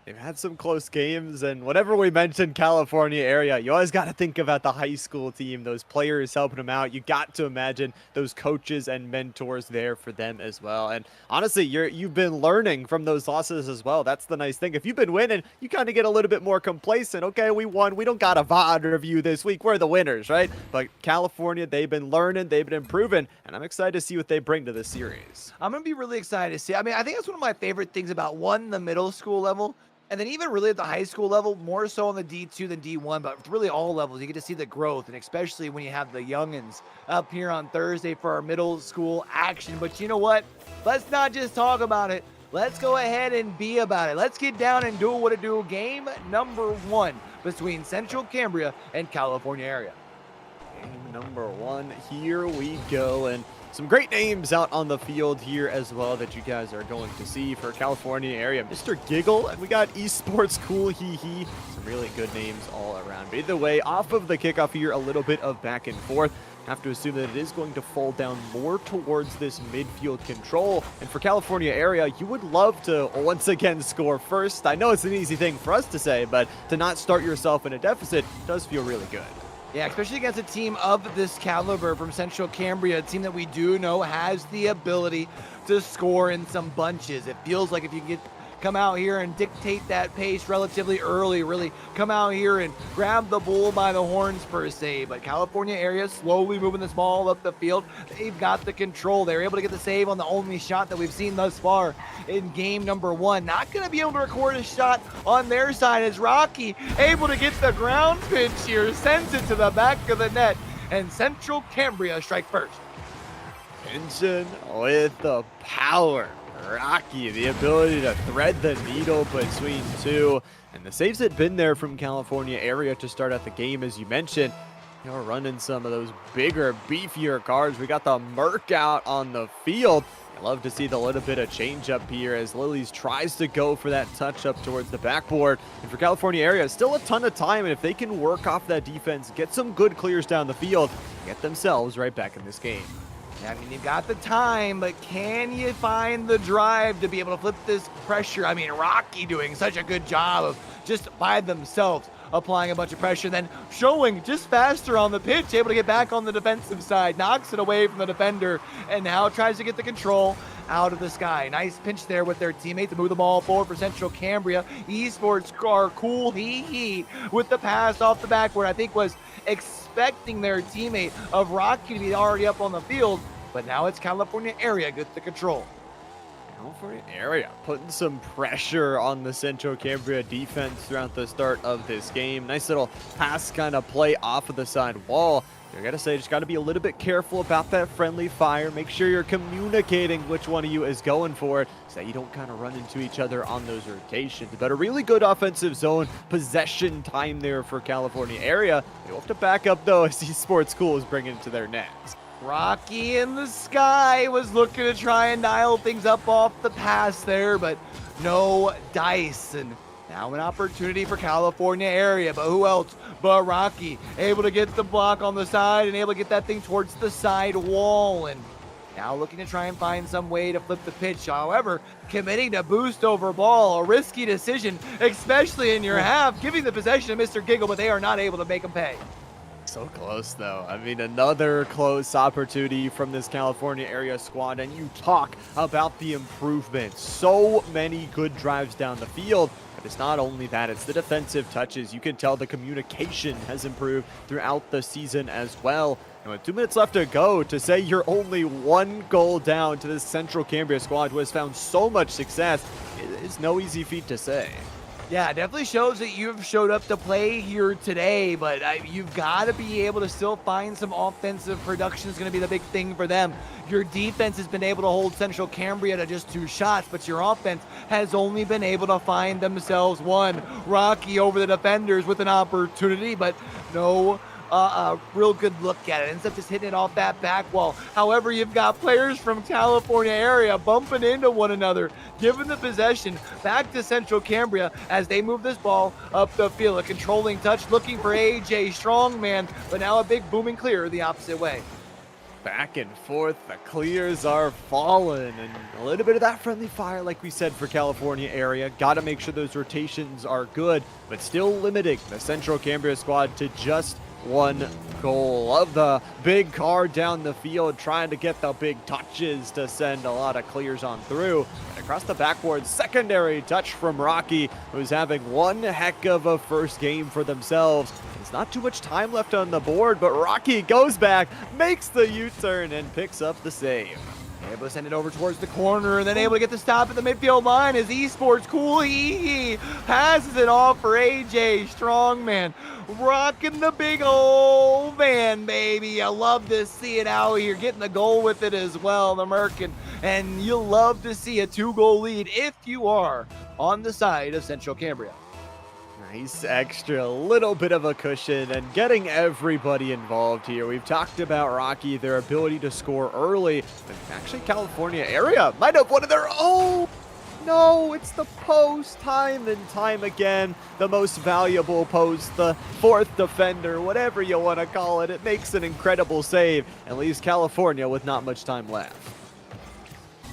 They've had some close games, and whenever we mention California area, you always got to think about the high school team, those players helping them out. You got to imagine those coaches and mentors there for them as well. And honestly, you've been learning from those losses as well. That's the nice thing. If you've been winning, you kind of get a little bit more complacent. Okay, we won. We don't got a VOD review this week. We're the winners, right? But California, they've been learning, they've been improving, and I'm excited to see what they bring to this series. I'm going to be really excited to see. I mean, I think that's one of my favorite things about the middle school level. And then even really at the high school level, more so on the D2 than D1, but really all levels, you get to see the growth, and especially when you have the youngins up here on Thursday for our middle school action. But you know what? Let's not just talk about it. Let's go ahead and be about it. Let's get down and do what it do. Game number 1 between Central Cambria and California area. Game number 1, here we go. And some great names out on the field here as well that you guys are going to see for California area. Mr. Giggle, and we got Esports Cool Hee Hee. Some really good names all around. But either way, off of the kickoff here, a little bit of back and forth. Have to assume that it is going to fall down more towards this midfield control. And for California area, you would love to once again score first. I know it's an easy thing for us to say, but to not start yourself in a deficit does feel really good. Yeah, especially against a team of this caliber from Central Cambria, a team that we do know has the ability to score in some bunches. It feels like if you can come out here and dictate that pace relatively early, really come out here and grab the bull by the horns per se. But California area slowly moving this ball up the field. They've got the control. They're able to get the save on the only shot that we've seen thus far in game number 1. Not going to be able to record a shot on their side as Rocky able to get the ground pitch here, sends it to the back of the net, and Central Cambria strike first. Tension with the power. Rocky, the ability to thread the needle between two. And the saves had been there from California area to start out the game, as you mentioned. You know, running some of those bigger, beefier cars. We got the Merc out on the field. I love to see the little bit of change up here as Lilies tries to go for that touch up towards the backboard. And for California area, still a ton of time. And if they can work off that defense, get some good clears down the field, get themselves right back in this game. I mean, you've got the time, but can you find the drive to be able to flip this pressure? I mean, Rocky doing such a good job of just by themselves applying a bunch of pressure, then showing just faster on the pitch, able to get back on the defensive side, knocks it away from the defender, and now tries to get the control out of the sky. Nice pinch there with their teammate to move the ball forward for Central Cambria. Esports are Cool Hee Hee with the pass off the backboard. I think was expecting their teammate of Rocky to be already up on the field, but now it's California area gets the control. California area putting some pressure on the Central Cambria defense throughout the start of this game. Nice little pass kind of play off of the side wall. I gotta say, just gotta be a little bit careful about that friendly fire. Make sure you're communicating which one of you is going for it so that you don't kind of run into each other on those rotations. But a really good offensive zone possession time there for California area. They'll have to back up though as Esports Cool is bringing it to their nets. Rocky in the sky was looking to try and dial things up off the pass there, but no dice. And now an opportunity for California area, but who else but Rocky able to get the block on the side and able to get that thing towards the side wall. And now looking to try and find some way to flip the pitch. However, committing to boost over ball, a risky decision, especially in your half, giving the possession to Mr. Giggle, but they are not able to make him pay. So close though. I mean, another close opportunity from this California area squad, and you talk about the improvement. So many good drives down the field, but it's not only that, it's the defensive touches. You can tell the communication has improved throughout the season as well. And with 2 minutes left to go, to say you're only 1 goal down to this Central Cambria squad who has found so much success is no easy feat to say. Yeah, it definitely shows that you've showed up to play here today, but you've got to be able to still find some offensive production is going to be the big thing for them. Your defense has been able to hold Central Cambria to just 2 shots, but your offense has only been able to find themselves 1. Rocky over the defenders with an opportunity, but no real good look at it. Ends up just hitting it off that back wall. However, you've got players from California area bumping into one another, giving the possession back to Central Cambria as they move this ball up the field. A controlling touch looking for AJ Strongman, but now a big booming clear the opposite way. Back and forth, the clears are falling, and a little bit of that friendly fire, like we said, for California area. Got to make sure those rotations are good, but still limiting the Central Cambria squad to just one goal. Love the big car down the field, trying to get the big touches to send a lot of clears on through. And across the backboard, secondary touch from Rocky, who's having one heck of a first game for themselves. There's not too much time left on the board, but Rocky goes back, makes the U-turn, and picks up the save. Able to send it over towards the corner, and then able to get the stop at the midfield line as Esports cool. He passes it off for AJ Strongman. Rocking the big old van, baby. I love to see it out here, getting the goal with it as well, the Merkin. And you'll love to see a 2-goal lead if you are on the side of Central Cambria. Nice extra little bit of a cushion and getting everybody involved here. We've talked about Rocky, their ability to score early, but actually California area might have one of their own. No, it's the post time and time again. The most valuable post, the fourth defender, whatever you want to call it. It makes an incredible save and leaves California with not much time left.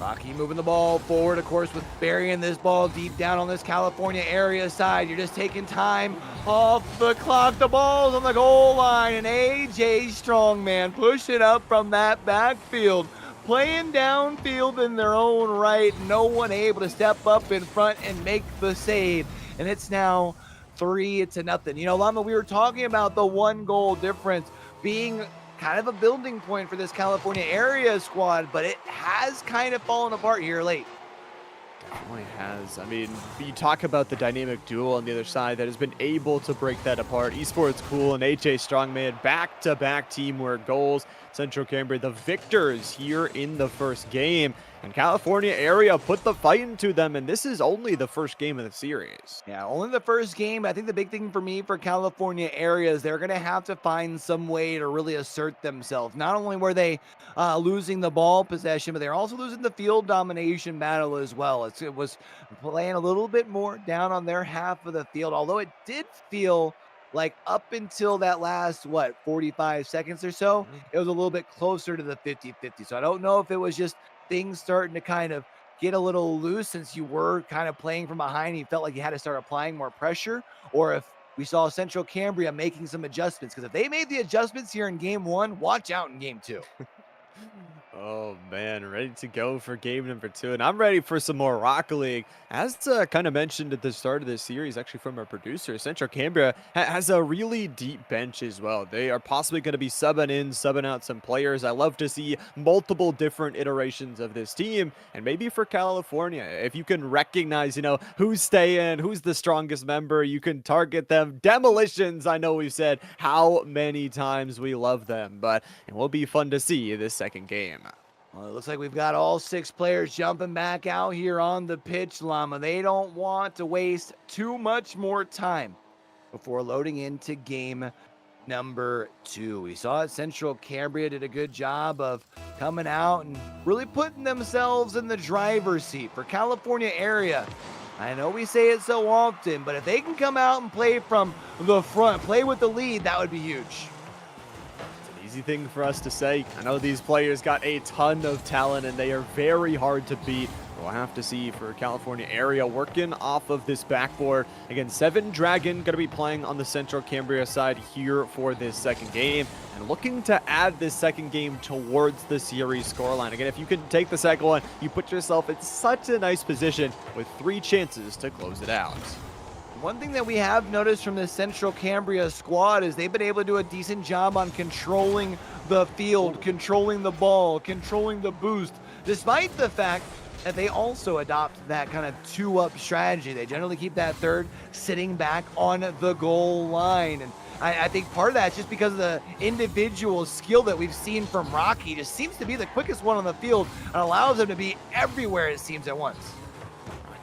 Rocky moving the ball forward, of course, with burying this ball deep down on this California area side. You're just taking time off the clock. The ball's on the goal line, and AJ Strongman pushing up from that backfield, playing downfield in their own right. No one able to step up in front and make the save, and it's now 3-0. You know, Llama, we were talking about the 1-goal difference being kind of a building point for this California area squad, but it has kind of fallen apart here late. Definitely has. I mean, you talk about the dynamic duo on the other side that has been able to break that apart. Esports cool and AJ Strongman back-to-back teamwork goals. Central Cambria, the victors here in the first game. And California area put the fight into them, and this is only the first game of the series. Yeah, only the first game. I think the big thing for me for California area is they're going to have to find some way to really assert themselves. Not only were they losing the ball possession, but they're also losing the field domination battle as well. It was playing a little bit more down on their half of the field, although it did feel like up until that last, 45 seconds or so, it was a little bit closer to the 50-50. So I don't know if it was just things starting to kind of get a little loose since you were kind of playing from behind and you felt like you had to start applying more pressure, or if we saw Central Cambria making some adjustments, because if they made the adjustments here in game 1, watch out in game 2. Oh man, ready to go for game number 2, and I'm ready for some more Rocket League. As kind of mentioned at the start of this series, actually from our producer, Central Cambria has a really deep bench as well. They are possibly going to be subbing out some players. I love to see multiple different iterations of this team, and maybe for California, if you can recognize, who's staying, who's the strongest member, you can target them. Demolitions, I know we've said how many times we love them, but it will be fun to see this second game. Well, it looks like we've got all 6 players jumping back out here on the pitch, Llama. They don't want to waste too much more time before loading into game number 2. We saw it. Central Cambria did a good job of coming out and really putting themselves in the driver's seat for California area. I know we say it so often, but if they can come out and play from the front, play with the lead, that would be huge. Easy thing for us to say. I know these players got a ton of talent and they are very hard to beat. We'll have to see for California area working off of this backboard. Again, 7 Dragon going to be playing on the Central Cambria side here for this second game and looking to add this second game towards the series scoreline. Again, if you can take the second one, you put yourself in such a nice position with 3 chances to close it out. One thing that we have noticed from the Central Cambria squad is they've been able to do a decent job on controlling the field, controlling the ball, controlling the boost, despite the fact that they also adopt that kind of 2-up strategy. They generally keep that third sitting back on the goal line. And I think part of that is just because of the individual skill that we've seen from Rocky. Just seems to be the quickest one on the field and allows them to be everywhere, it seems, at once.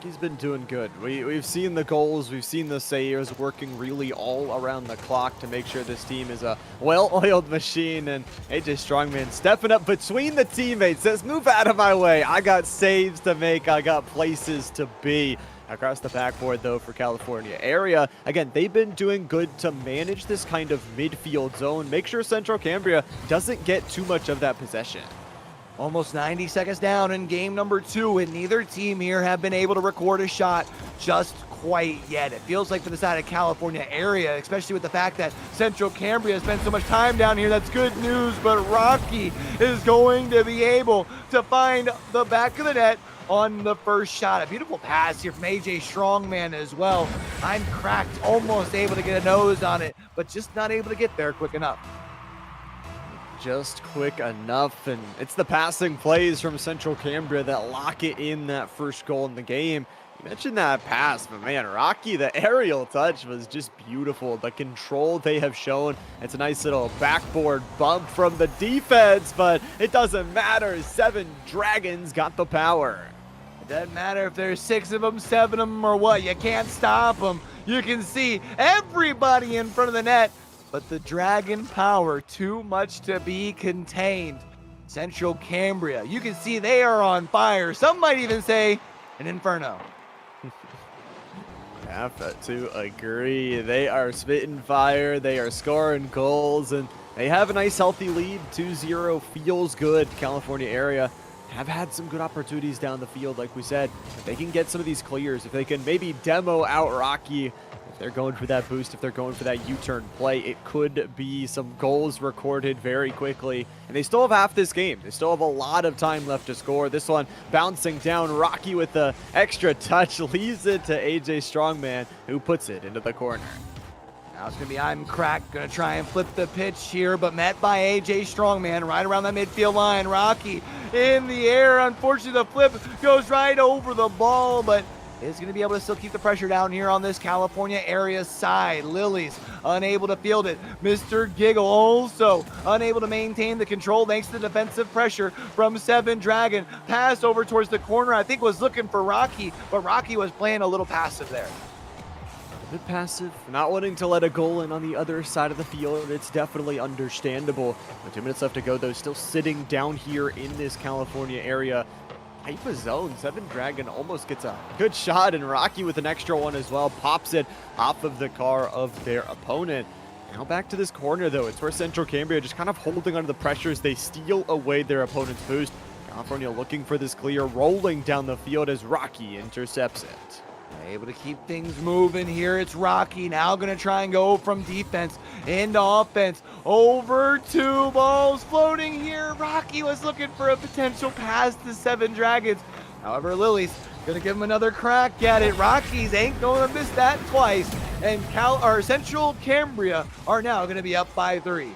He's been doing good. We've seen the goals, we've seen the saves working really all around the clock to make sure this team is a well-oiled machine, and AJ Strongman stepping up between the teammates, says, move out of my way. I got saves to make, I got places to be. Across the backboard, though, for California area, again, they've been doing good to manage this kind of midfield zone, make sure Central Cambria doesn't get too much of that possession. Almost 90 seconds down in game number 2, and neither team here have been able to record a shot just quite yet. It feels like for the side of California area, especially with the fact that Central Cambria has spent so much time down here, that's good news, but Rocky is going to be able to find the back of the net on the first shot. A beautiful pass here from AJ Strongman as well. I'm cracked, almost able to get a nose on it, but just not able to get there quick enough. Just quick enough, and it's the passing plays from Central Cambria that lock it in that first goal in the game. You mentioned that pass, but man, Rocky, the aerial touch was just beautiful. The control they have shown, it's a nice little backboard bump from the defense, but it doesn't matter. 7 Dragons got the power. It doesn't matter if there's 6 of them, 7 of them, or what. You can't stop them. You can see everybody in front of the net, but the Dragon power, too much to be contained. Central Cambria, you can see they are on fire. Some might even say an inferno. Have to agree. They are spitting fire. They are scoring goals, and they have a nice healthy lead. 2-0 feels good. California area have had some good opportunities down the field, like we said. If they can get some of these clears, if they can maybe demo out Rocky, if they're going for that boost, if they're going for that U-turn play, it could be some goals recorded very quickly. And they still have half this game. They still have a lot of time left to score. This one bouncing down. Rocky with the extra touch leaves it to AJ Strongman, who puts it into the corner. Now it's going to be I'm cracked, going to try and flip the pitch here, but met by AJ Strongman right around the midfield line. Rocky in the air. Unfortunately, the flip goes right over the ball, but is going to be able to still keep the pressure down here on this California area side. Lilies unable to field it. Mr. Giggle also unable to maintain the control thanks to the defensive pressure from 7 Dragon. Pass over towards the corner, I think was looking for Rocky, but Rocky was playing a little passive there. A bit passive, not wanting to let a goal in on the other side of the field. It's definitely understandable. With 2 minutes left to go, though, still sitting down here in this California area. Type of zone. 7 Dragon almost gets a good shot, and Rocky with an extra one as well pops it off of the car of their opponent. Now back to this corner, though. It's where Central Cambria just kind of holding under the pressure as they steal away their opponent's boost. California looking for this clear, rolling down the field as Rocky intercepts it. Able to keep things moving here. It's Rocky now going to try and go from defense into offense. Over 2 balls floating here. Rocky was looking for a potential pass to 7 Dragons. However, Lily's going to give him another crack at it. Rockies ain't going to miss that twice. And Central Cambria are now going to be up by 3.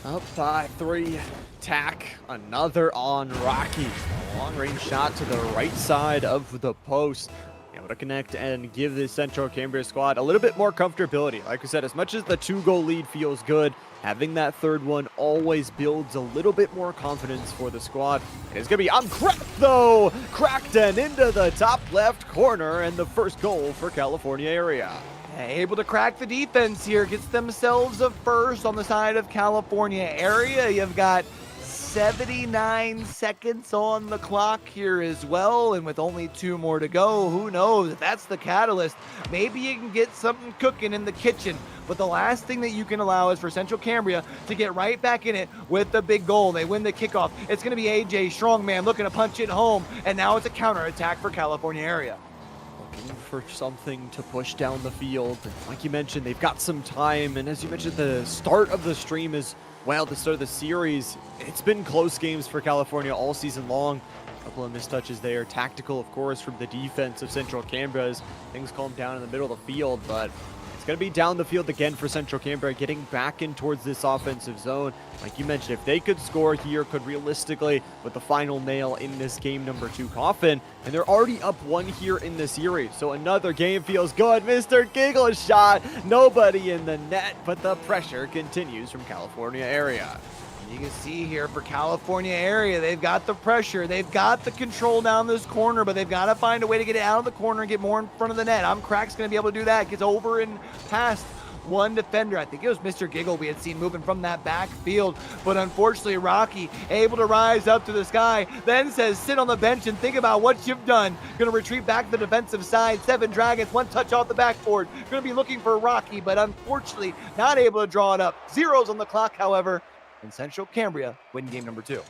Up by 3. TEC, another on Rocky. A long-range shot to the right side of the post. Able to connect and give the Central Cambria squad a little bit more comfortability. Like I said, as much as the 2-goal lead feels good, having that third one always builds a little bit more confidence for the squad. And it's going to be on crack, though. Cracked and into the top left corner, and the first goal for California area. Able to crack the defense here. Gets themselves a first on the side of California area. You've got 79 seconds on the clock here as well, and with only 2 more to go, who knows if that's the catalyst. Maybe you can get something cooking in the kitchen, but the last thing that you can allow is for Central Cambria to get right back in it with the big goal. They win the kickoff. It's going to be AJ Strongman looking to punch it home, and now it's a counterattack for California area. Looking for something to push down the field. Like you mentioned, they've got some time, and as you mentioned, the start of the stream is, well, the start of the series, it's been close games for California all season long. A couple of mistouches there. Tactical, of course, from the defense of Central Cambria as things calm down in the middle of the field, but it's going to be down the field again for Central Cambria, getting back in towards this offensive zone. Like you mentioned, if they could score here, could realistically, with the final nail in this game number 2 coffin, and they're already up 1 here in the series, so another game feels good. Mr. Giggle's shot, nobody in the net, but the pressure continues from California area. You can see here for California area, they've got the pressure, they've got the control down this corner, but they've got to find a way to get it out of the corner and get more in front of the net. Crack's going to be able to do that. Gets over and past one defender. I think it was Mr. Giggle we had seen moving from that backfield, but unfortunately Rocky able to rise up to the sky, then says sit on the bench and think about what you've done. Gonna retreat back to the defensive side. 7 Dragons, one touch off the backboard. Gonna be looking for Rocky, but unfortunately not able to draw it up. Zeros on the clock, however, and Central Cambria win game number 2.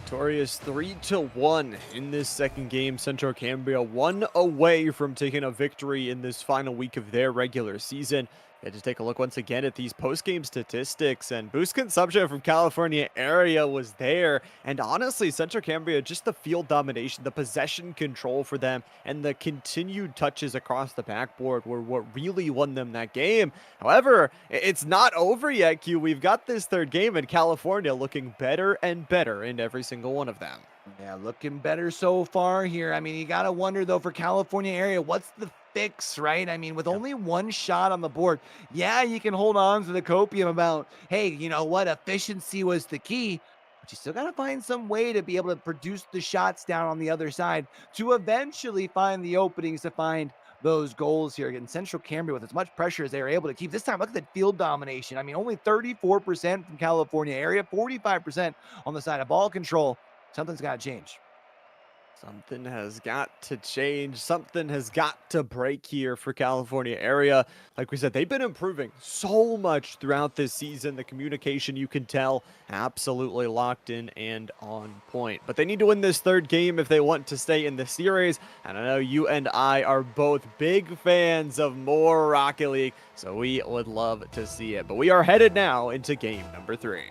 Victorious 3-1 in this second game. Central Cambria 1 away from taking a victory in this final week of their regular season. And to take a look once again at these post-game statistics, and boost consumption from California area was there. And honestly, Central Cambria, just the field domination, the possession control for them, and the continued touches across the backboard were what really won them that game. However, it's not over yet, Q. We've got this third game, and California looking better and better in every single one of them. Yeah, looking better so far here. I mean, you got to wonder, though, for California area, what's the fix, right? I mean, with only one shot on the board, yeah, you can hold on to the copium about, hey, you know what, efficiency was the key, but you still got to find some way to be able to produce the shots down on the other side to eventually find the openings to find those goals here. Again, Central Cambria, with as much pressure as they were able to keep. This time, look at the field domination. I mean, only 34% from California area, 45% on the side of ball control. Something's got to change. Something has got to change. Something has got to break here for California area. Like we said, they've been improving so much throughout this season. The communication, you can tell, absolutely locked in and on point. But they need to win this third game if they want to stay in the series. And I know you and I are both big fans of more Rocket League, so we would love to see it. But we are headed now into game number 3.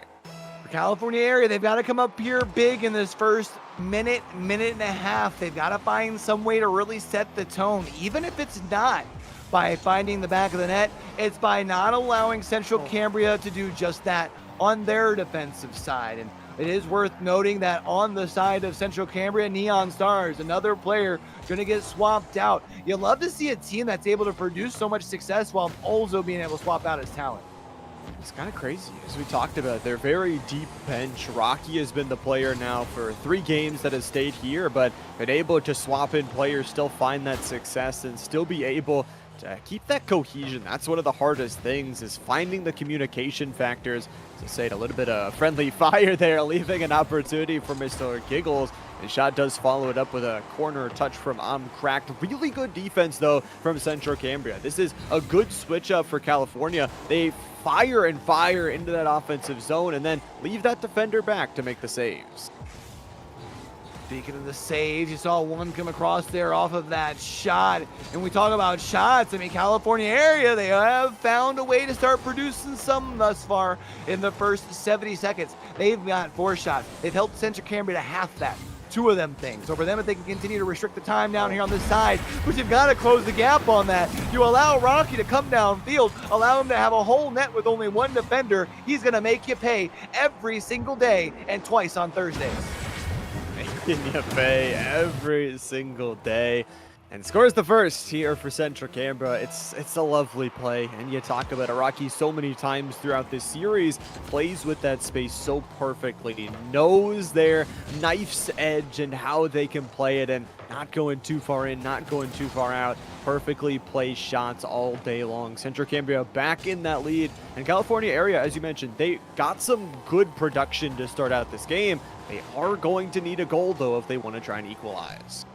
California area, they've got to come up here big in this first minute and a half. They've got to find some way to really set the tone, even if it's not by finding the back of the net. It's by not allowing Central Cambria to do just that on their defensive side. And it is worth noting that on the side of Central Cambria, Neon Stars, another player going to get swapped out. You love to see a team that's able to produce so much success while also being able to swap out his talent. It's kind of crazy, as we talked about. They're very deep bench. Rocky has been the player now for 3 games that has stayed here, but been able to swap in players, still find that success, and still be able to keep that cohesion. That's one of the hardest things, is finding the communication factors. To say it, a little bit of friendly fire there, leaving an opportunity for Mr. Giggles. And shot does follow it up with a corner touch from Cracked. Really good defense, though, from Central Cambria. This is a good switch up for California. They fire and fire into that offensive zone and then leave that defender back to make the saves. Speaking of the saves, you saw one come across there off of that shot. And we talk about shots. I mean, California area, they have found a way to start producing some thus far in the first 70 seconds. They've got 4 shots. They've helped Central Cambria to half that. 2 of them things. So for them, if they can continue to restrict the time down here on this side, but you've got to close the gap on that. You allow Rocky to come downfield, allow him to have a whole net with only 1 defender. He's going to make you pay every single day and twice on Thursdays. Making you pay every single day. And scores the first here for Central Cambria. It's a lovely play, and you talk about Rocky so many times throughout this series. Plays with that space so perfectly, knows their knife's edge and how they can play it, and not going too far in, not going too far out. Perfectly plays shots all day long. Central Cambria back in that lead, and California area, as you mentioned, they got some good production to start out this game. They are going to need a goal, though, if they want to try and equalize.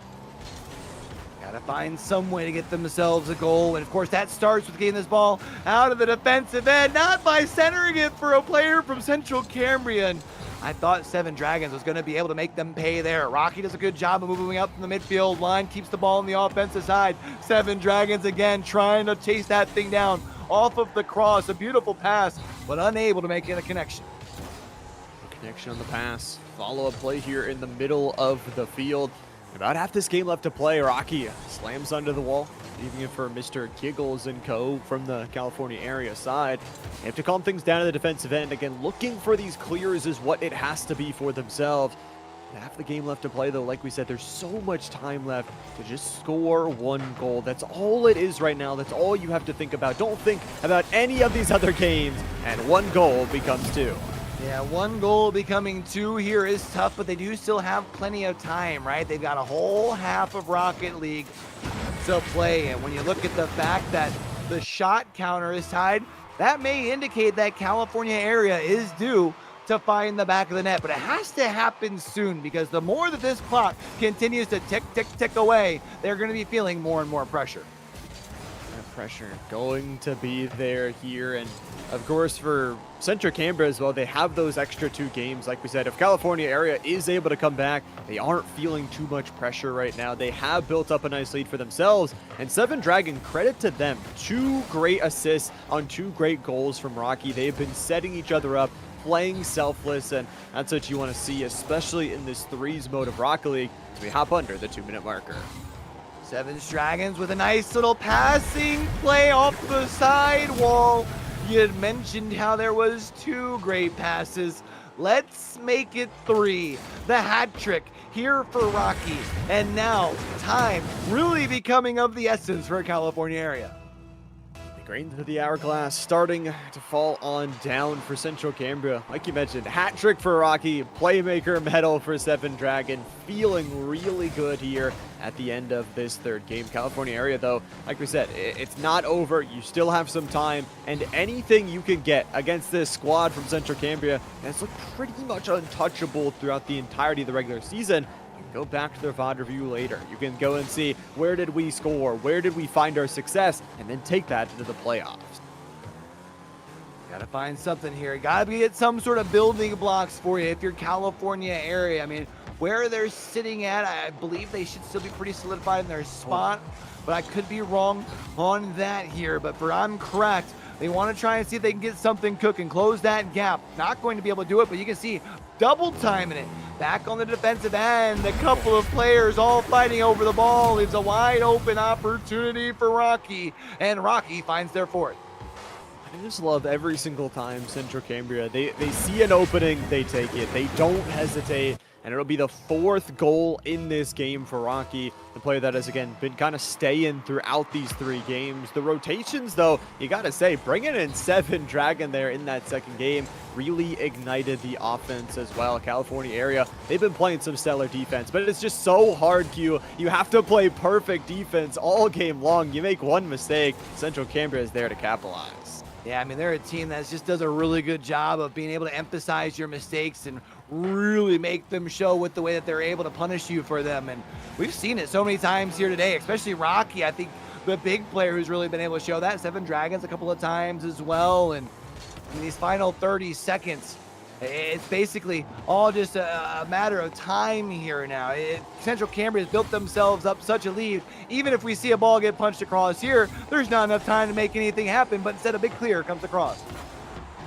Gotta find some way to get themselves a goal, and of course that starts with getting this ball out of the defensive end, not by centering it for a player from Central Cambria. And I thought 7 Dragons was going to be able to make them pay there. Rocky does a good job of moving up from the midfield line, keeps the ball on the offensive side. 7 Dragons again trying to chase that thing down off of the cross. A beautiful pass, but unable to make it a connection. Connection on the pass. Follow-up play here in the middle of the field. About half this game left to play. Rocky slams under the wall, leaving it for Mr. Giggles and co. from the California area side. They have to calm things down at the defensive end. Again, looking for these clears is what it has to be for themselves. Half the game left to play, though. Like we said, there's so much time left to just score 1 goal. That's all it is right now. That's all you have to think about. Don't think about any of these other games, and 1 goal becomes 2. Yeah, 1 goal becoming 2 here is tough, but they do still have plenty of time, right? They've got a whole half of Rocket League to play. And when you look at the fact that The shot counter is tied. That may indicate that California area is due to find the back of the net, but it has to happen soon because the more that this clock continues to tick, tick, tick away, they're going to be feeling more and more pressure. Pressure going to be there here, and of course for Central Canberra as well, they have those extra 2 games. Like we said, if California area is able to come back, they aren't feeling too much pressure right now. They have built up a nice lead for themselves, and Seven Dragon, credit to them, 2 great assists on 2 great goals from Rocky. They've been setting each other up, playing selfless, and that's what you want to see, especially in this threes mode of Rocket League, as we hop under the 2-minute marker. Sevens Dragons with a nice little passing play off the sidewall. You had mentioned how there was 2 great passes. Let's make it 3. The hat trick here for Rocky. And now time really becoming of the essence for California area. Grain to the hourglass starting to fall on down for Central Cambria. Like you mentioned, hat trick for Rocky, playmaker medal for Seven Dragon. Feeling really good here at the end of this 3rd game. California area, though, like we said, it's not over. You still have some time, and anything you can get against this squad from Central Cambria has looked pretty much untouchable throughout the entirety of the regular season. Go back to their VOD review later. You can go and see where did we score, where did we find our success, and then take that into the playoffs. Gotta find something here. Gotta get some sort of building blocks for you if you're California area. I mean, where they're sitting at, I believe they should still be pretty solidified in their spot, but I could be wrong on that here. But for I'm correct, they want to try and see if they can get something cooking, close that gap. Not going to be able to do it, but you can see double timing it. Back on the defensive end, a couple of players all fighting over the ball. Leaves a wide open opportunity for Rocky, and Rocky finds their 4th. I just love every single time Central Cambria, they see an opening, they take it. They don't hesitate, and it'll be the 4th goal in this game for Rocky, the player that has, again, been kind of staying throughout these 3 games. The rotations, though, you got to say, bringing in Seven Dragon there in that 2nd game really ignited the offense as well. California area, they've been playing some stellar defense, but it's just so hard, Q. You have to play perfect defense all game long. You make one mistake, Central Cambria is there to capitalize. Yeah, I mean, they're a team that just does a really good job of being able to emphasize your mistakes and really make them show with the way that they're able to punish you for them. And we've seen it so many times here today, especially Rocky. I think the big player who's really been able to show that. Seven Dragons a couple of times as well. And in these final 30 seconds, it's basically all just a matter of time here now. Central Cambria has built themselves up such a lead. Even if we see a ball get punched across here, there's not enough time to make anything happen, but instead a big clear comes across.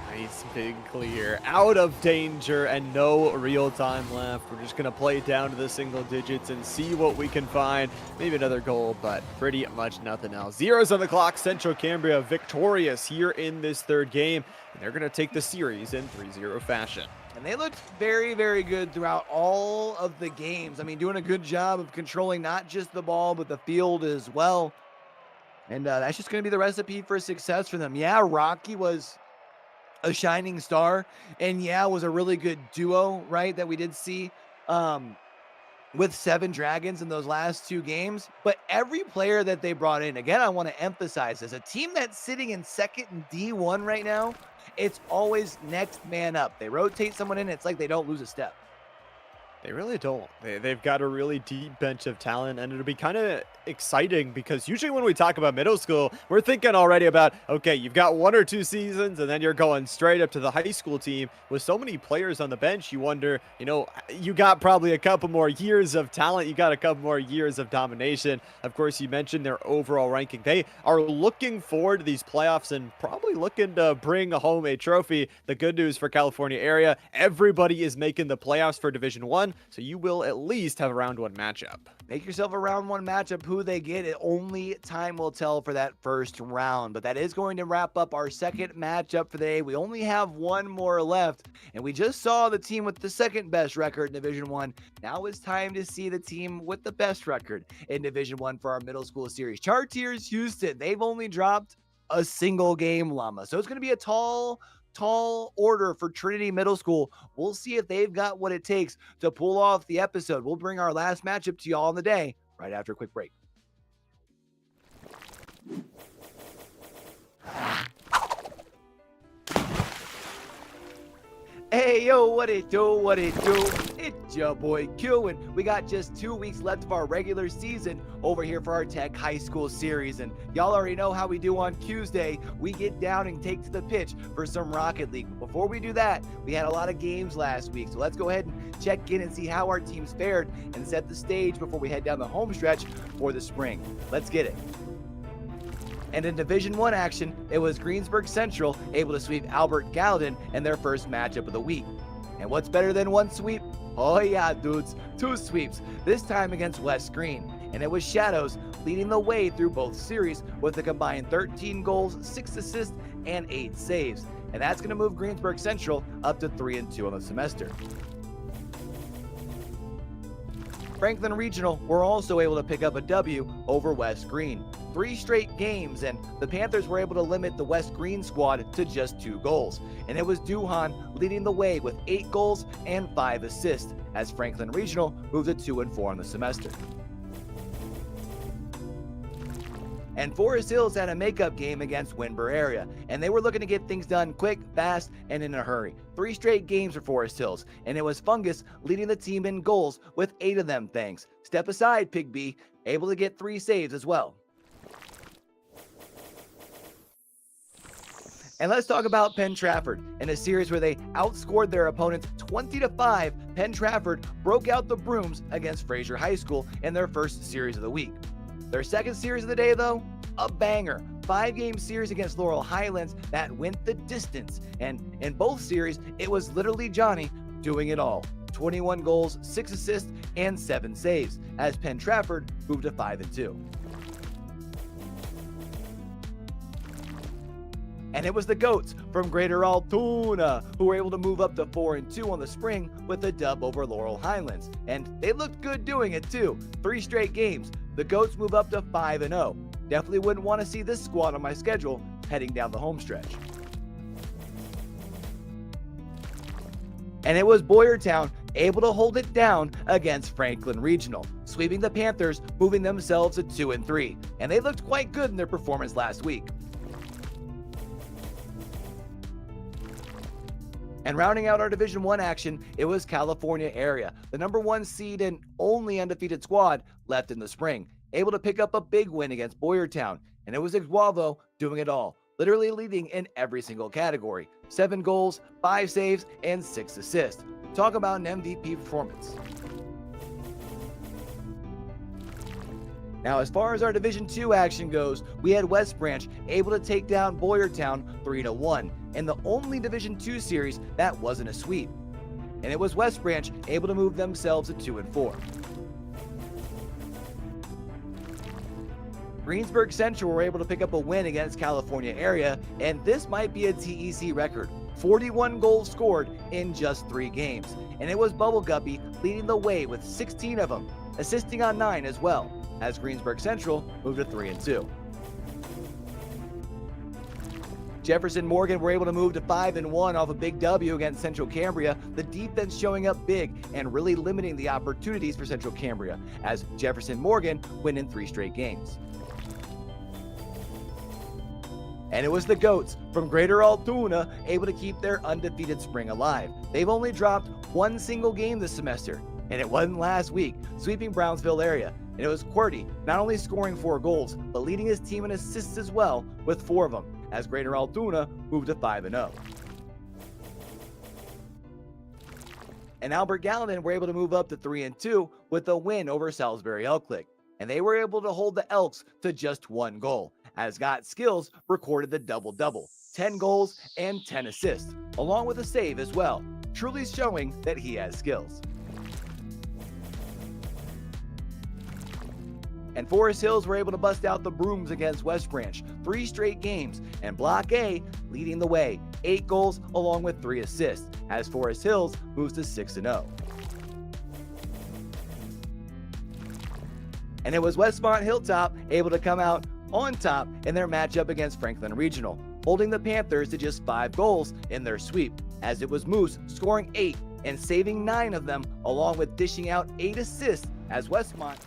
Nice big clear, out of danger, and no real time left. We're just going to play down to the single digits and see what we can find. Maybe another goal, but pretty much nothing else. Zeros on the clock. Central Cambria victorious here in this 3rd game, and they're going to take the series in 3-0 fashion. And they looked very, very good throughout all of the games. I mean, doing a good job of controlling not just the ball, but the field as well. And that's just going to be the recipe for success for them. Yeah, Rocky was a shining star, and yeah, was a really good duo, right, that we did see with Seven Dragons in those last 2 games. But every player that they brought in, again, I want to emphasize this, a team that's sitting in 2nd and D1 right now, it's always next man up. They rotate someone in, it's like they don't lose a step. They really don't. They've got a really deep bench of talent, and it'll be kind of exciting because usually when we talk about middle school, we're thinking already about, okay, you've got 1 or 2 seasons, and then you're going straight up to the high school team. With so many players on the bench, you wonder, you know, you got probably a couple more years of talent. You got a couple more years of domination. Of course, you mentioned their overall ranking. They are looking forward to these playoffs and probably looking to bring home a trophy. The good news for California area, everybody is making the playoffs for Division 1. So you will at least have a round 1 matchup. Make yourself a round 1 matchup. Who they get, only time will tell for that first round. But that is going to wrap up our 2nd matchup for the day. We only have 1 more left, and we just saw the team with the 2nd best record in Division 1. Now it's time to see the team with the best record in Division 1 for our middle school series. Chartiers Houston, they've only dropped a single game, Llama. So it's going to be a tall order for Trinity Middle School. We'll see if they've got what it takes to pull off the episode. We'll bring our last matchup to y'all on the day right after a quick break. Hey yo, what it do, what it do? It's your boy Q, and we got just 2 weeks left of our regular season over here for our Tech High School series. And y'all already know how we do on Tuesday. We get down and take to the pitch for some Rocket League. But before we do that, we had a lot of games last week. So let's go ahead and check in and see how our teams fared and set the stage before we head down the home stretch for the spring. Let's get it. And in Division 1 action, it was Greensburg Central able to sweep Albert Gallatin in their first matchup of the week. And what's better than one sweep? Oh yeah, dudes, 2 sweeps, this time against West Green. And it was Shadows leading the way through both series with a combined 13 goals, 6 assists, and 8 saves. And that's going to move Greensburg Central up to 3-2 on the semester. Franklin Regional were also able to pick up a W over West Green. 3 straight games, and the Panthers were able to limit the West Green squad to just 2 goals. And it was Duhan leading the way with 8 goals and 5 assists as Franklin Regional moved to 2-4 on the semester. And Forest Hills had a makeup game against Winber area, and they were looking to get things done quick, fast, and in a hurry. 3 straight games for Forest Hills, and it was Fungus leading the team in goals with 8 of them things. Step aside, Pig B, able to get 3 saves as well. And let's talk about Penn Trafford. In a series where they outscored their opponents 20-5, Penn Trafford broke out the brooms against Fraser High School in their first series of the week. Their second series of the day, though, a banger. 5-game series against Laurel Highlands that went the distance. And in both series, it was literally Johnny doing it all. 21 goals, 6 assists, and 7 saves, as Penn Trafford moved to 5-2. And it was the Goats from Greater Altoona who were able to move up to 4-2 on the spring with a dub over Laurel Highlands. And they looked good doing it too. 3 straight games. The Goats move up to 5-0. Definitely wouldn't want to see this squad on my schedule heading down the home stretch. And it was Boyertown able to hold it down against Franklin Regional, sweeping the Panthers, moving themselves to 2-3. And they looked quite good in their performance last week. And rounding out our Division 1 action, it was California area, the number 1 seed and only undefeated squad left in the spring, able to pick up a big win against Boyertown. And it was Iguavo doing it all, literally leading in every single category. 7 goals, 5 saves, and 6 assists. Talk about an MVP performance. Now, as far as our Division 2 action goes, we had West Branch able to take down Boyertown 3-1, in the only Division 2 series that wasn't a sweep. And it was West Branch able to move themselves to 2-4. Greensburg Central were able to pick up a win against California area, and this might be a TEC record. 41 goals scored in just 3 games. And it was Bubble Guppy leading the way with 16 of them, assisting on 9 as well, as Greensburg Central moved to 3-2. Jefferson Morgan were able to move to 5-1 off a big W against Central Cambria, the defense showing up big and really limiting the opportunities for Central Cambria, as Jefferson Morgan win in 3 straight games. And it was the Goats from Greater Altoona able to keep their undefeated spring alive. They've only dropped 1 single game this semester, and it wasn't last week, sweeping Brownsville area. And it was QWERTY not only scoring 4 goals, but leading his team in assists as well with 4 of them, as Greater Altoona moved to 5-0. And Albert Gallatin were able to move up to 3-2 with a win over Salisbury Elklick. And they were able to hold the Elks to just 1 goal, as Got Skills recorded the double-double, 10 goals and 10 assists, along with a save as well, truly showing that he has skills. And Forest Hills were able to bust out the brooms against West Branch, 3 straight games, and Block A leading the way, 8 goals along with 3 assists, as Forest Hills moves to 6-0. And it was Westmont Hilltop able to come out on top in their matchup against Franklin Regional, holding the Panthers to just 5 goals in their sweep, as it was Moose scoring 8 and saving 9 of them, along with dishing out 8 assists, as Westmont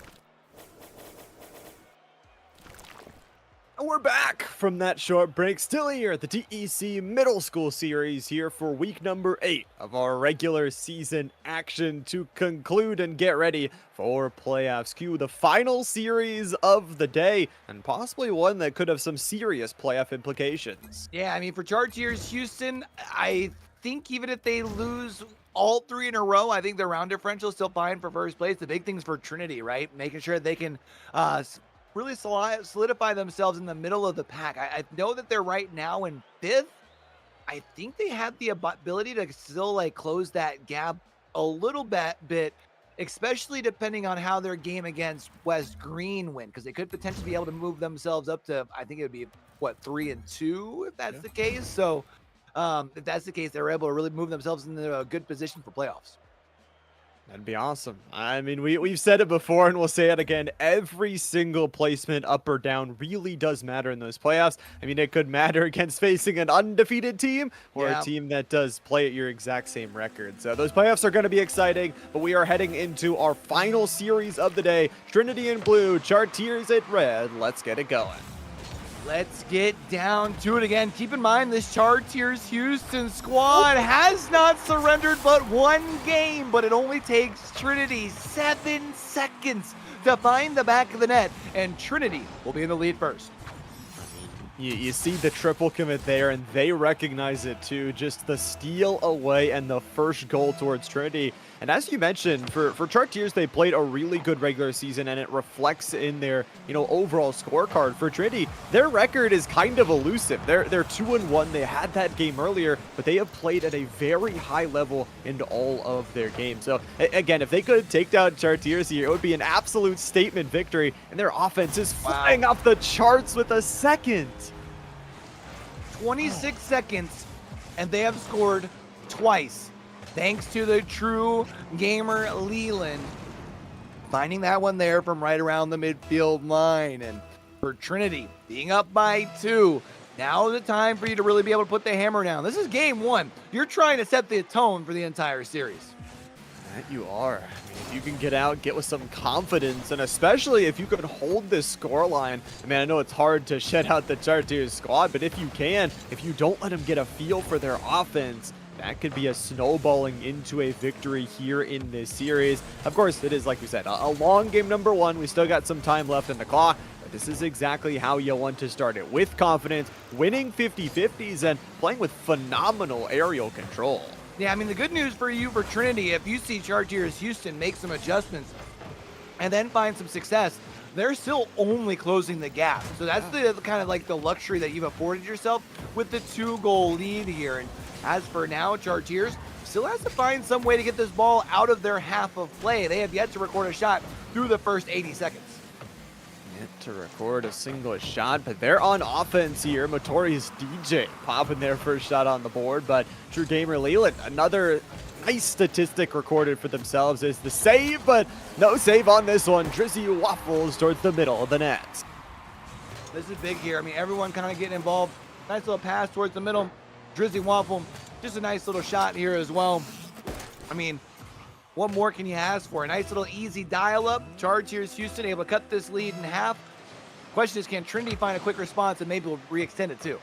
And we're back from that short break, still here at the TEC Middle School Series here for week number 8 of our regular season action to conclude and get ready for playoffs. Cue the final series of the day, and possibly one that could have some serious playoff implications. Yeah, I mean, for Chargers Houston, I think even if they lose all 3 in a row, I think their round differential is still fine for first place. The big thing's for Trinity, right? Making sure they can really solidify themselves in the middle of the pack. I know that they're right now in 5th. I think they have the ability to still like close that gap a little bit, especially depending on how their game against West Green went, because they could potentially be able to move themselves up to, I think it would be what, 3-2 if that's the case. So if that's the case, they're able to really move themselves into a good position for playoffs. That'd be awesome. I mean, we've said it before and we'll say it again. Every single placement up or down really does matter in those playoffs. I mean, it could matter against facing an undefeated team or a team that does play at your exact same record. So those playoffs are going to be exciting, but we are heading into our final series of the day. Trinity in blue, Chartiers in red. Let's get it going. Let's get down to it again. Keep in mind, this Chartiers Houston squad has not surrendered but one game, but it only takes Trinity 7 seconds to find the back of the net, and Trinity will be in the lead first. You see the triple commit there, and they recognize it too. Just the steal away and the first goal towards Trinity. And as you mentioned, for Chartiers, they played a really good regular season, and it reflects in their overall scorecard. For Trinity, their record is kind of elusive. They're 2-1. They had that game earlier, but they have played at a very high level in all of their games. So again, if they could take down Chartiers here, it would be an absolute statement victory. And their offense is flying off the charts with a second. 26 seconds, and they have scored twice. Thanks to the true gamer Leland finding that one there from right around the midfield line. And for Trinity being up by 2, now is the time for you to really be able to put the hammer down. This is game 1. You're trying to set the tone for the entire series. That you are. I mean, if you can get out, get with some confidence, and especially if you can hold this scoreline. I mean, I know it's hard to shut out the Chartiers squad, but if you can, if you don't let them get a feel for their offense, that could be a snowballing into a victory here in this series. Of course, it is, like we said, a long game number 1. We still got some time left in the clock, but this is exactly how you want to start it. With confidence, winning 50-50s, and playing with phenomenal aerial control. Yeah, I mean, the good news for you for Trinity, if you see Chartiers Houston make some adjustments and then find some success, they're still only closing the gap. So that's the kind of like the luxury that you've afforded yourself with the 2-goal lead here. And as for now, Chartiers still has to find some way to get this ball out of their half of play. They have yet to record a shot through the first 80 seconds. To record a single shot, but they're on offense here. Motori's DJ popping their first shot on the board, but True Gamer Leland, another nice statistic recorded for themselves is the save, but no save on this one. Drizzy waffles towards the middle of the net. This is big here. I mean, everyone kind of getting involved. Nice little pass towards the middle. Drizzy waffle, just a nice little shot here as well. I mean, what more can you ask for? A nice little easy dial-up. Chartiers Houston able to cut this lead in half. Question is, can Trinity find a quick response and maybe we'll re-extend it too?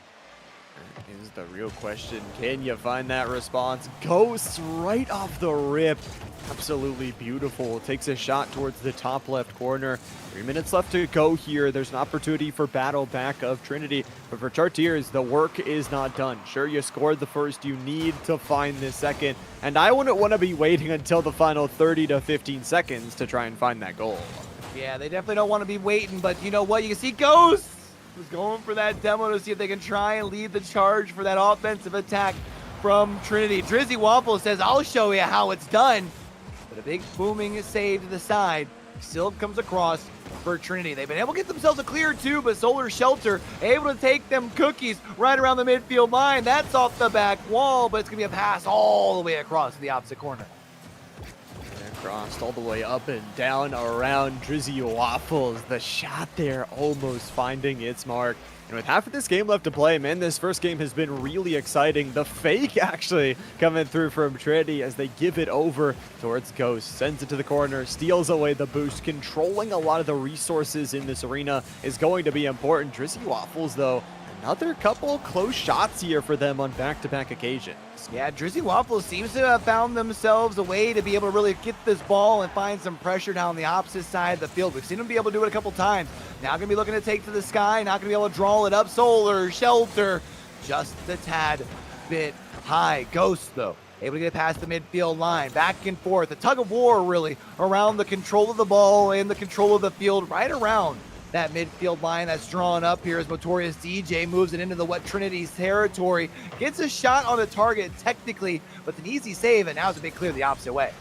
That is the real question. Can you find that response? Ghosts right off the rip. Absolutely beautiful. Takes a shot towards the top left corner. 3 minutes left to go here. There's an opportunity for battle back of Trinity. But for Chartiers, the work is not done. Sure, you scored the first. You need to find the second. And I wouldn't want to be waiting until the final 30 to 15 seconds to try and find that goal. Yeah, they definitely don't want to be waiting. But you know what? You can see Ghost is going for that demo to see if they can try and lead the charge for that offensive attack from Trinity. Drizzy Waffle says, I'll show you how it's done. But a big booming save to the side still comes across for Trinity. They've been able to get themselves a clear 2, but Solar Shelter able to take them cookies right around the midfield line. That's off the back wall, but it's going to be a pass all the way across to the opposite corner. crossed all the way up and down around Drizzy Waffles. The shot there almost finding its mark. And with half of this game left to play, man, this first game has been really exciting. The fake actually coming through from Trinity as they give it over towards Ghost. Sends it to the corner, steals away the boost. Controlling a lot of the resources in this arena is going to be important. Drizzy Waffles, though, another couple close shots here for them on back-to-back occasions. Yeah, Drizzy Waffles seems to have found themselves a way to be able to really get this ball and find some pressure down the opposite side of the field. We've seen them be able to do it a couple times. Now going to be looking to take to the sky, not going to be able to draw it up. Solar, Shelter, just a tad bit high. Ghost, though, able to get past the midfield line, back and forth. A tug of war, really, around the control of the ball and the control of the field, right around that midfield line that's drawn up here as Motorious DJ moves it into the Wet Trinity's territory. Gets a shot on the target technically, but an easy save, and now it's a bit clear the opposite way.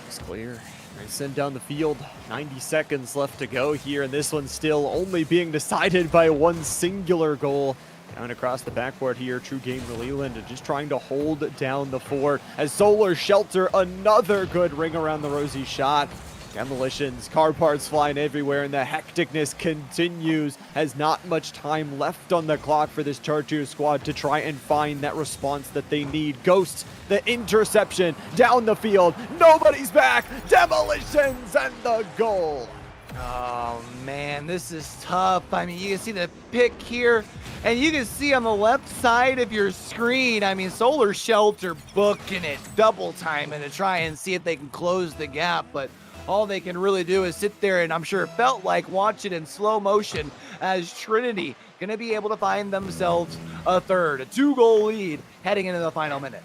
It's clear. They send down the field. 90 seconds left to go here, and this one's still only being decided by one singular goal. Down across the backboard here, True Gamer Leland just trying to hold down the fort as Solar Shelter, another good ring around the rosy shot. Demolitions, car parts flying everywhere, and the hecticness continues. Has not much time left on the clock for this Chartier squad to try and find that response that they need. Ghosts, the interception down the field. Nobody's back. Demolitions and the goal. Oh, man, this is tough. I mean, you can see the pick here, and you can see on the left side of your screen, I mean, Solar Shelter booking it, double timing to try and see if they can close the gap, but all they can really do is sit there, and I'm sure it felt like watch it in slow motion as Trinity going to be able to find themselves a third, a 2-goal lead heading into the final minute.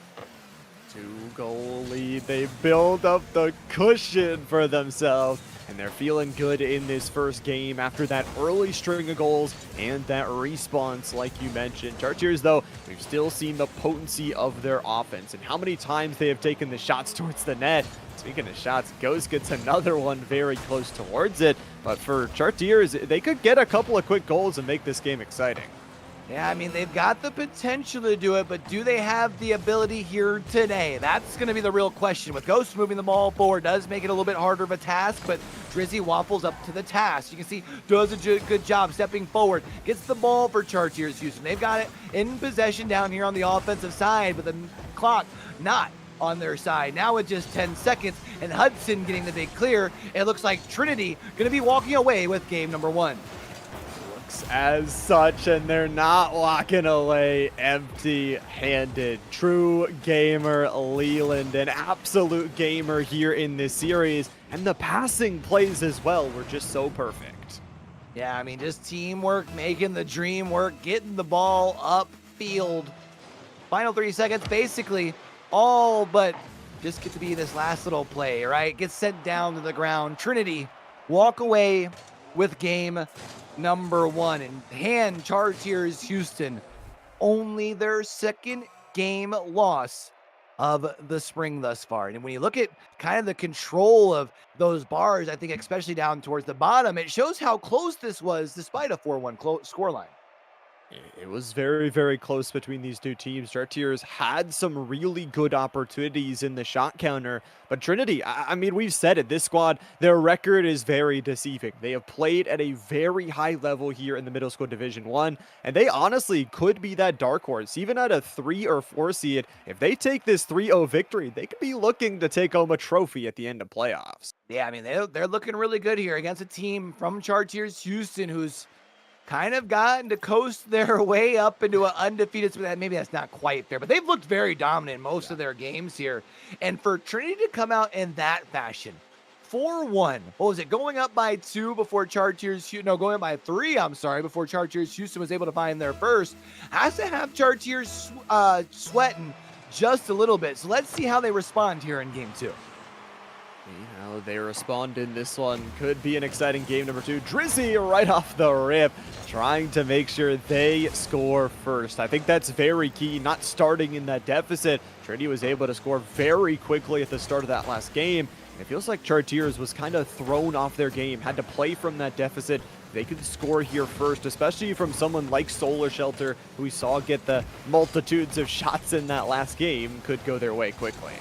2-goal lead. They build up the cushion for themselves, and they're feeling good in this first game after that early string of goals and that response, like you mentioned. Chartiers, though, we've still seen the potency of their offense and how many times they have taken the shots towards the net. Speaking of shots, Ghost gets another one very close towards it. But for Chartiers, they could get a couple of quick goals and make this game exciting. Yeah, I mean, they've got the potential to do it, but do they have the ability here today? That's going to be the real question. With Ghost moving the ball forward does make it a little bit harder of a task, but Drizzy Waffles up to the task. You can see does a good job stepping forward, gets the ball for Chartiers Houston. They've got it in possession down here on the offensive side, but the clock not on their side. Now with just 10 seconds and Hudson getting the big clear, it looks like Trinity going to be walking away with game number 1. Looks as such, and they're not walking away empty-handed. True Gamer Leland, an absolute gamer here in this series, and the passing plays as well were just so perfect. Yeah, I mean, just teamwork, making the dream work, getting the ball upfield. Final 3 seconds, basically all but just get to be this last little play, right? Gets sent down to the ground. Trinity walk away with game number 1 and hand Chartiers Houston only their second game loss of the spring thus far. And when you look at kind of the control of those bars, I think especially down towards the bottom, it shows how close this was despite a 4-1 scoreline. It was very, very close between these two teams. Chartiers had some really good opportunities in the shot counter, but Trinity, I mean, we've said it, this squad, their record is very deceiving. They have played at a very high level here in the middle school Division 1, and they honestly could be that dark horse, even at a 3 or 4 seed. If they take this 3-0 victory, they could be looking to take home a trophy at the end of playoffs. Yeah, I mean, they're looking really good here against a team from Chartiers Houston who's kind of gotten to coast their way up into an undefeated. Maybe that's not quite fair, but they've looked very dominant in most of their games here. And for Trinity to come out in that fashion, 4-1, what was it, going up by 2 before Chartiers, no, going up by 3, I'm sorry, before Chartiers Houston was able to find their first, has to have Chartiers sweating just a little bit. So let's see how they respond here in game 2. How they respond in this one could be an exciting game number 2. Drizzy right off the rip, trying to make sure they score first. I think that's very key, not starting in that deficit. Trinity was able to score very quickly at the start of that last game. And it feels like Chartiers was kind of thrown off their game, had to play from that deficit. They could score here first, especially from someone like Solar Shelter, who we saw get the multitudes of shots in that last game, could go their way quickly.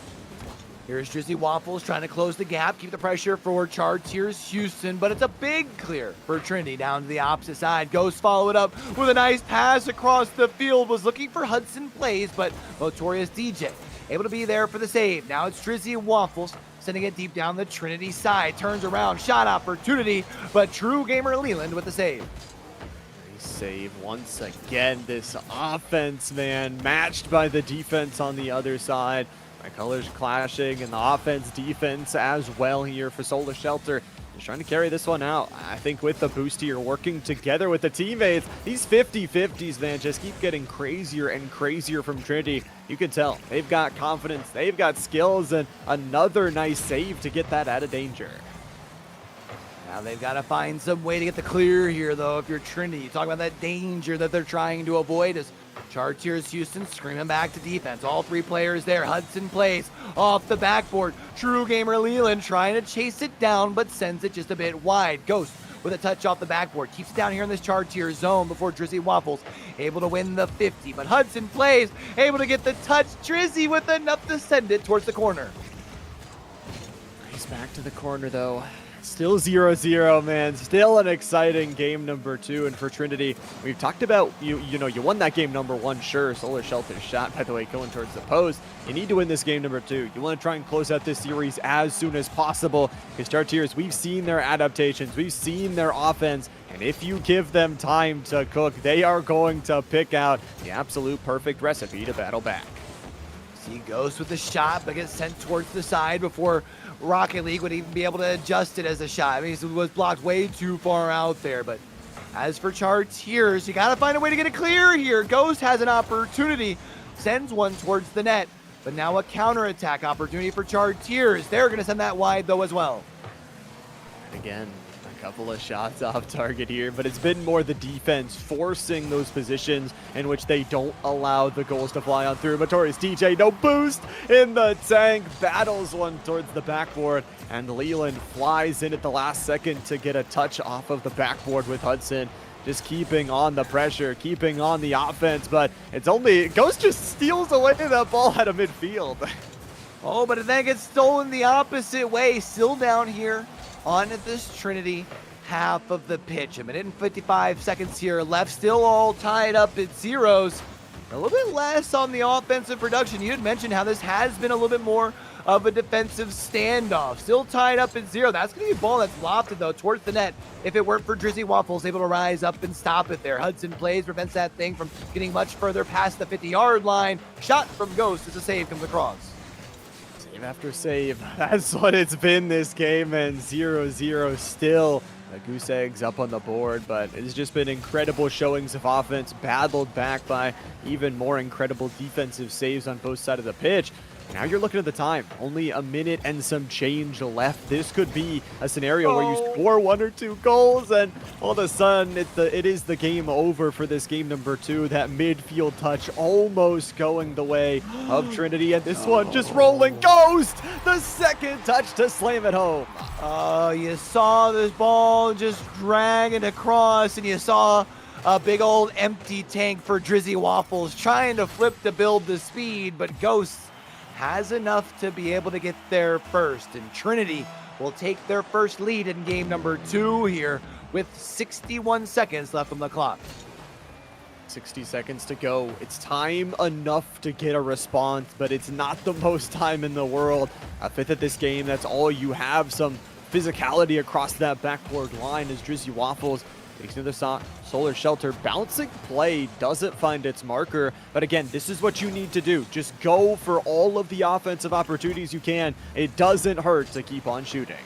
Here's Drizzy Waffles trying to close the gap, keep the pressure for Chartiers Houston, but it's a big clear for Trinity down to the opposite side. Ghost follow it up with a nice pass across the field, was looking for Hudson Plays, but Notorious DJ able to be there for the save. Now it's Drizzy Waffles sending it deep down the Trinity side, turns around, shot opportunity, but True Gamer Leland with the save. Save once again. This offense, man, matched by the defense on the other side. My colors clashing, and the offense defense as well here for Solar Shelter. Just trying to carry this one out. I think with the boost here, working together with the teammates, these 50-50s, man, just keep getting crazier and crazier from Trinity. You can tell they've got confidence, they've got skills, and another nice save to get that out of danger. Now they've got to find some way to get the clear here, though, if you're Trinity. You talk about that danger that they're trying to avoid as Chartiers Houston screaming back to defense. All three players there. Hudson Plays off the backboard. True Gamer Leland trying to chase it down, but sends it just a bit wide. Ghost with a touch off the backboard. Keeps it down here in this Chartier zone before Drizzy Waffles able to win the 50. But Hudson Plays able to get the touch. Drizzy with enough to send it towards the corner. Nice back to the corner, though. Still 0-0, man. Still an exciting game number 2. And for Trinity, we've talked about, you know, you won that game number 1, sure. Solar Shelter's shot, by the way, going towards the post. You need to win this game number 2. You want to try and close out this series as soon as possible. Because Chartiers, we've seen their adaptations. We've seen their offense. And if you give them time to cook, they are going to pick out the absolute perfect recipe to battle back. See Ghost with the shot, but gets sent towards the side before Rocket League would even be able to adjust it as a shot. I mean, it was blocked way too far out there. But as for Chartiers, you got to find a way to get it clear here. Ghost has an opportunity, sends one towards the net. But now a counterattack opportunity for Chartiers. They're going to send that wide, though, as well. And again, a couple of shots off target here, but it's been more the defense forcing those positions in which they don't allow the goals to fly on through. Notorious DJ, no boost in the tank, battles one towards the backboard, and Leland flies in at the last second to get a touch off of the backboard with Hudson. Just keeping on the pressure, keeping on the offense, but it's only, Ghost just steals away that ball out of midfield. Oh, but it then gets stolen the opposite way, still down here on this Trinity half of the pitch. A minute and 55 seconds here left, still all tied up at zeros. A little bit less on the offensive production. You had mentioned how this has been a little bit more of a defensive standoff. Still tied up at 0. That's going to be a ball that's lofted, though, towards the net. If it weren't for Drizzy Waffles able to rise up and stop it there. Hudson Plays, prevents that thing from getting much further past the 50-yard line. Shot from Ghost as a save comes across. Save after save. That's what it's been this game, and 0-0 still. The goose eggs up on the board, but it's just been incredible showings of offense, battled back by even more incredible defensive saves on both sides of the pitch. Now you're looking at the time. Only a minute and some change left. This could be a scenario where you score 1 or 2 goals, and all of a sudden it is the game over for this game number 2. That midfield touch almost going the way of Trinity, and this one just rolling. Ghost! The second touch to slam it home. Oh, you saw this ball just dragging across, and you saw a big old empty tank for Drizzy Waffles trying to flip to build the speed, but Ghost has enough to be able to get there first, and Trinity will take their first lead in game number 2 here with 61 seconds left on the clock. 60 seconds to go. It's time enough to get a response, but it's not the most time in the world. A fifth of this game, that's all you have. Some physicality across that backboard line as Drizzy Waffles takes another shot. Solar Shelter bouncing play doesn't find its marker, but again, this is what you need to do. Just go for all of the offensive opportunities you can. It doesn't hurt to keep on shooting.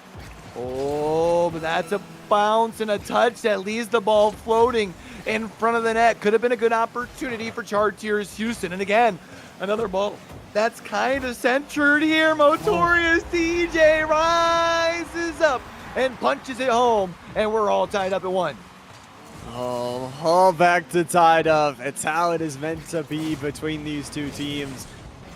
Oh, but that's a bounce and a touch that leaves the ball floating in front of the net. Could have been a good opportunity for Chartiers Houston. And again, another ball that's kind of centered here. Notorious DJ rises up and punches it home, and we're all tied up at 1. Oh, all back to tied up. It's how it is meant to be between these two teams.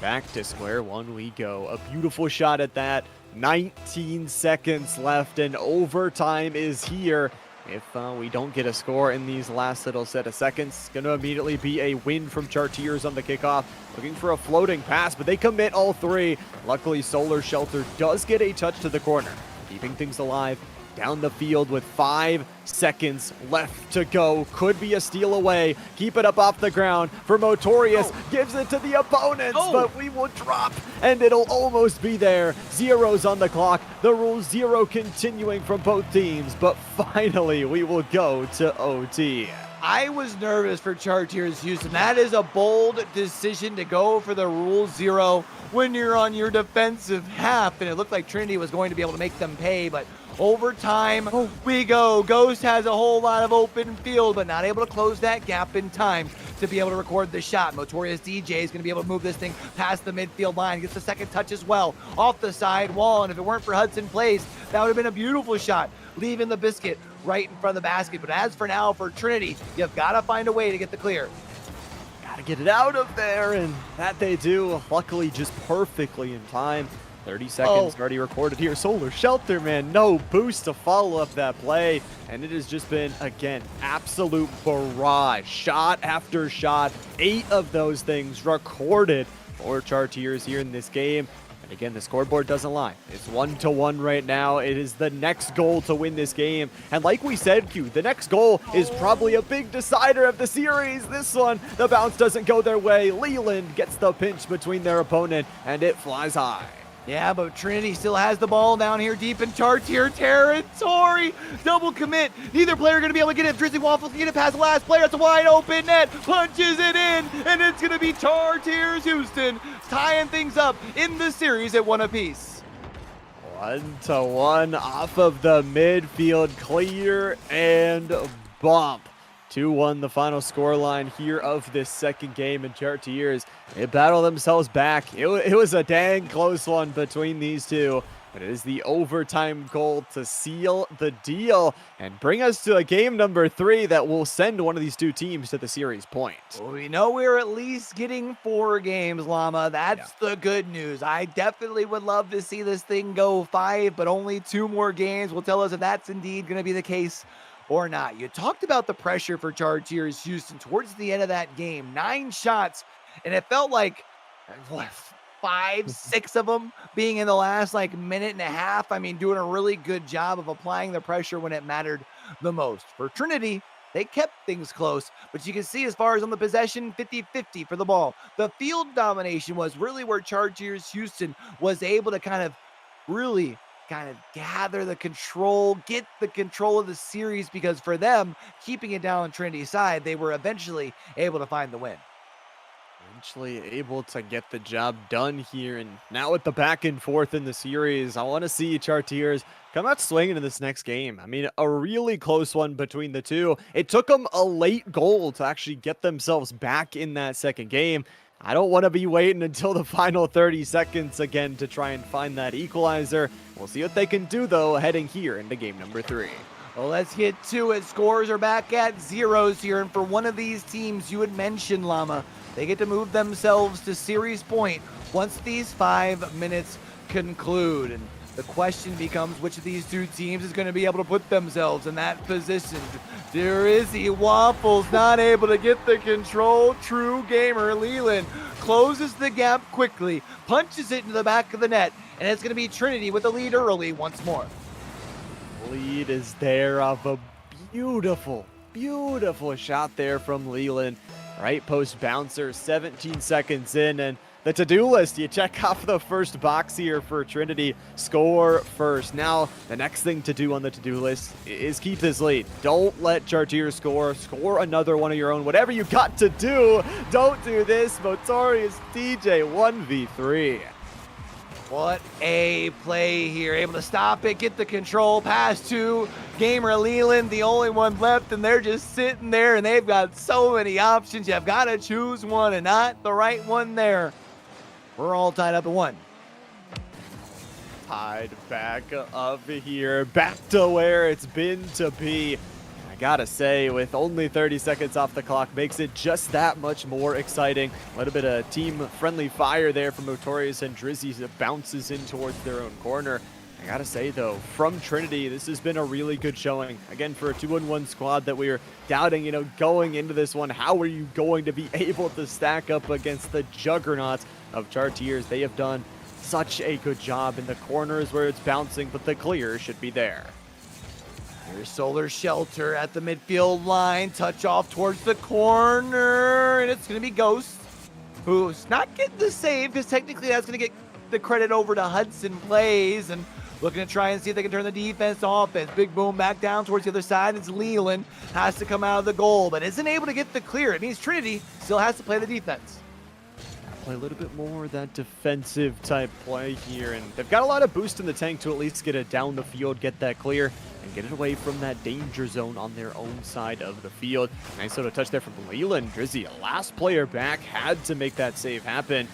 Back to square one we go. A beautiful shot at that. 19 seconds left and overtime is here. If we don't get a score in these last little set of seconds, going to immediately be a win from Chartiers on the kickoff. Looking for a floating pass, but they commit all three. Luckily, Solar Shelter does get a touch to the corner, keeping things alive. Down the field with 5 seconds left to go. Could be a steal away. Keep it up off the ground for Motorius. Gives it to the opponents, but we will drop, and it'll almost be there. Zeros on the clock. The rule 0 continuing from both teams, but finally we will go to OT. I was nervous for Chartiers Houston. That is a bold decision to go for the rule 0 when you're on your defensive half, and it looked like Trinity was going to be able to make them pay, but overtime we go. Ghost has a whole lot of open field, but not able to close that gap in time to be able to record the shot. Motorius DJ is going to be able to move this thing past the midfield line. Gets the second touch as well off the side wall, and if it weren't for Hudson Place, that would have been a beautiful shot, leaving the biscuit right in front of the basket. But as for now, for Trinity, you've got to find a way to get the clear. Got to get it out of there, and that they do, luckily just perfectly in time. 30 seconds already recorded here. Solar Shelter, man, no boost to follow up that play. And it has just been, again, absolute barrage. Shot after shot. 8 of those things recorded for Chartiers here in this game. And again, the scoreboard doesn't lie. It's 1-1 right now. It is the next goal to win this game. And like we said, Q, the next goal is probably a big decider of the series. This one, the bounce doesn't go their way. Leland gets the pinch between their opponent, and it flies high. Yeah, but Trinity still has the ball down here deep in Chartier territory. Double commit. Neither player going to be able to get it. Drizzly Waffles can get it past the last player. It's a wide open net. Punches it in, and it's going to be Chartiers Houston tying things up in the series at 1 apiece. 1-1 off of the midfield. Clear and bump. 2-1 the final scoreline here of this second game, and Chartiers, they battle themselves back. It was a dang close one between these two, but it is the overtime goal to seal the deal and bring us to a game number 3 that will send one of these two teams to the series point. Well, we know we're at least getting 4 games, Llama. That's the good news. I definitely would love to see this thing go 5, but only 2 more games will tell us if that's indeed going to be the case or not. You talked about the pressure for Chartiers Houston towards the end of that game. 9 shots, and it felt like, what, 5, 6 of them being in the last minute and a half. I mean, doing a really good job of applying the pressure when it mattered the most. For Trinity, they kept things close, but you can see as far as on the possession, 50-50 for the ball. The field domination was really where Chartiers Houston was able to kind of gather the control, get the control of the series, because for them, keeping it down on Trinity's side, they were eventually able to find the win. Eventually able to get the job done here, and now with the back and forth in the series, I want to see Chartiers come out swinging in this next game. I mean, a really close one between the two. It took them a late goal to actually get themselves back in that second game. I don't want to be waiting until the final 30 seconds again to try and find that equalizer. We'll see what they can do, though, heading here into game number 3. Well, let's get to it. Scores are back at 0s here, and for one of these teams you had mentioned, Llama, they get to move themselves to series point once these 5 minutes conclude. And the question becomes, which of these two teams is going to be able to put themselves in that position? Drizzy Waffles not able to get the control. True gamer Leland closes the gap quickly, punches it into the back of the net, and it's going to be Trinity with the lead early once more. Lead is there off a beautiful shot there from Leland. Right post bouncer, 17 seconds in, and the to-do list, you check off the first box here for Trinity. Score first. Now, the next thing to do on the to-do list is keep this lead. Don't let Chartiers score. Score another one of your own. Whatever you got to do, don't do this. Motorius DJ 1v3. What a play here. Able to stop it, get the control, pass to gamer Leland, the only one left, and they're just sitting there, and they've got so many options. You've got to choose one, and not the right one there. We're all tied up at 1. Tied back up here, back to where it's been to be. I gotta say, with only 30 seconds off the clock, makes it just that much more exciting. A little bit of team-friendly fire there from Motorius, and Drizzy bounces in towards their own corner. I gotta say though, from Trinity, this has been a really good showing. Again, for a 2-on-1 squad that we were doubting, going into this one, how are you going to be able to stack up against the juggernauts of Chartiers? They have done such a good job in the corners where it's bouncing, but the clear should be there. Here's Solar Shelter at the midfield line, touch off towards the corner, and it's gonna be Ghost, who's not getting the save, because technically that's gonna get the credit over to Hudson Plays, and looking to try and see if they can turn the defense to offense. Big boom back down towards the other side. It's Leland, has to come out of the goal, but isn't able to get the clear. It means Trinity still has to play the defense. Play a little bit more of that defensive type play here, and they've got a lot of boost in the tank to at least get it down the field, get that clear, and get it away from that danger zone on their own side of the field. Nice little touch there from Leland. Drizzy, last player back, had to make that save happen.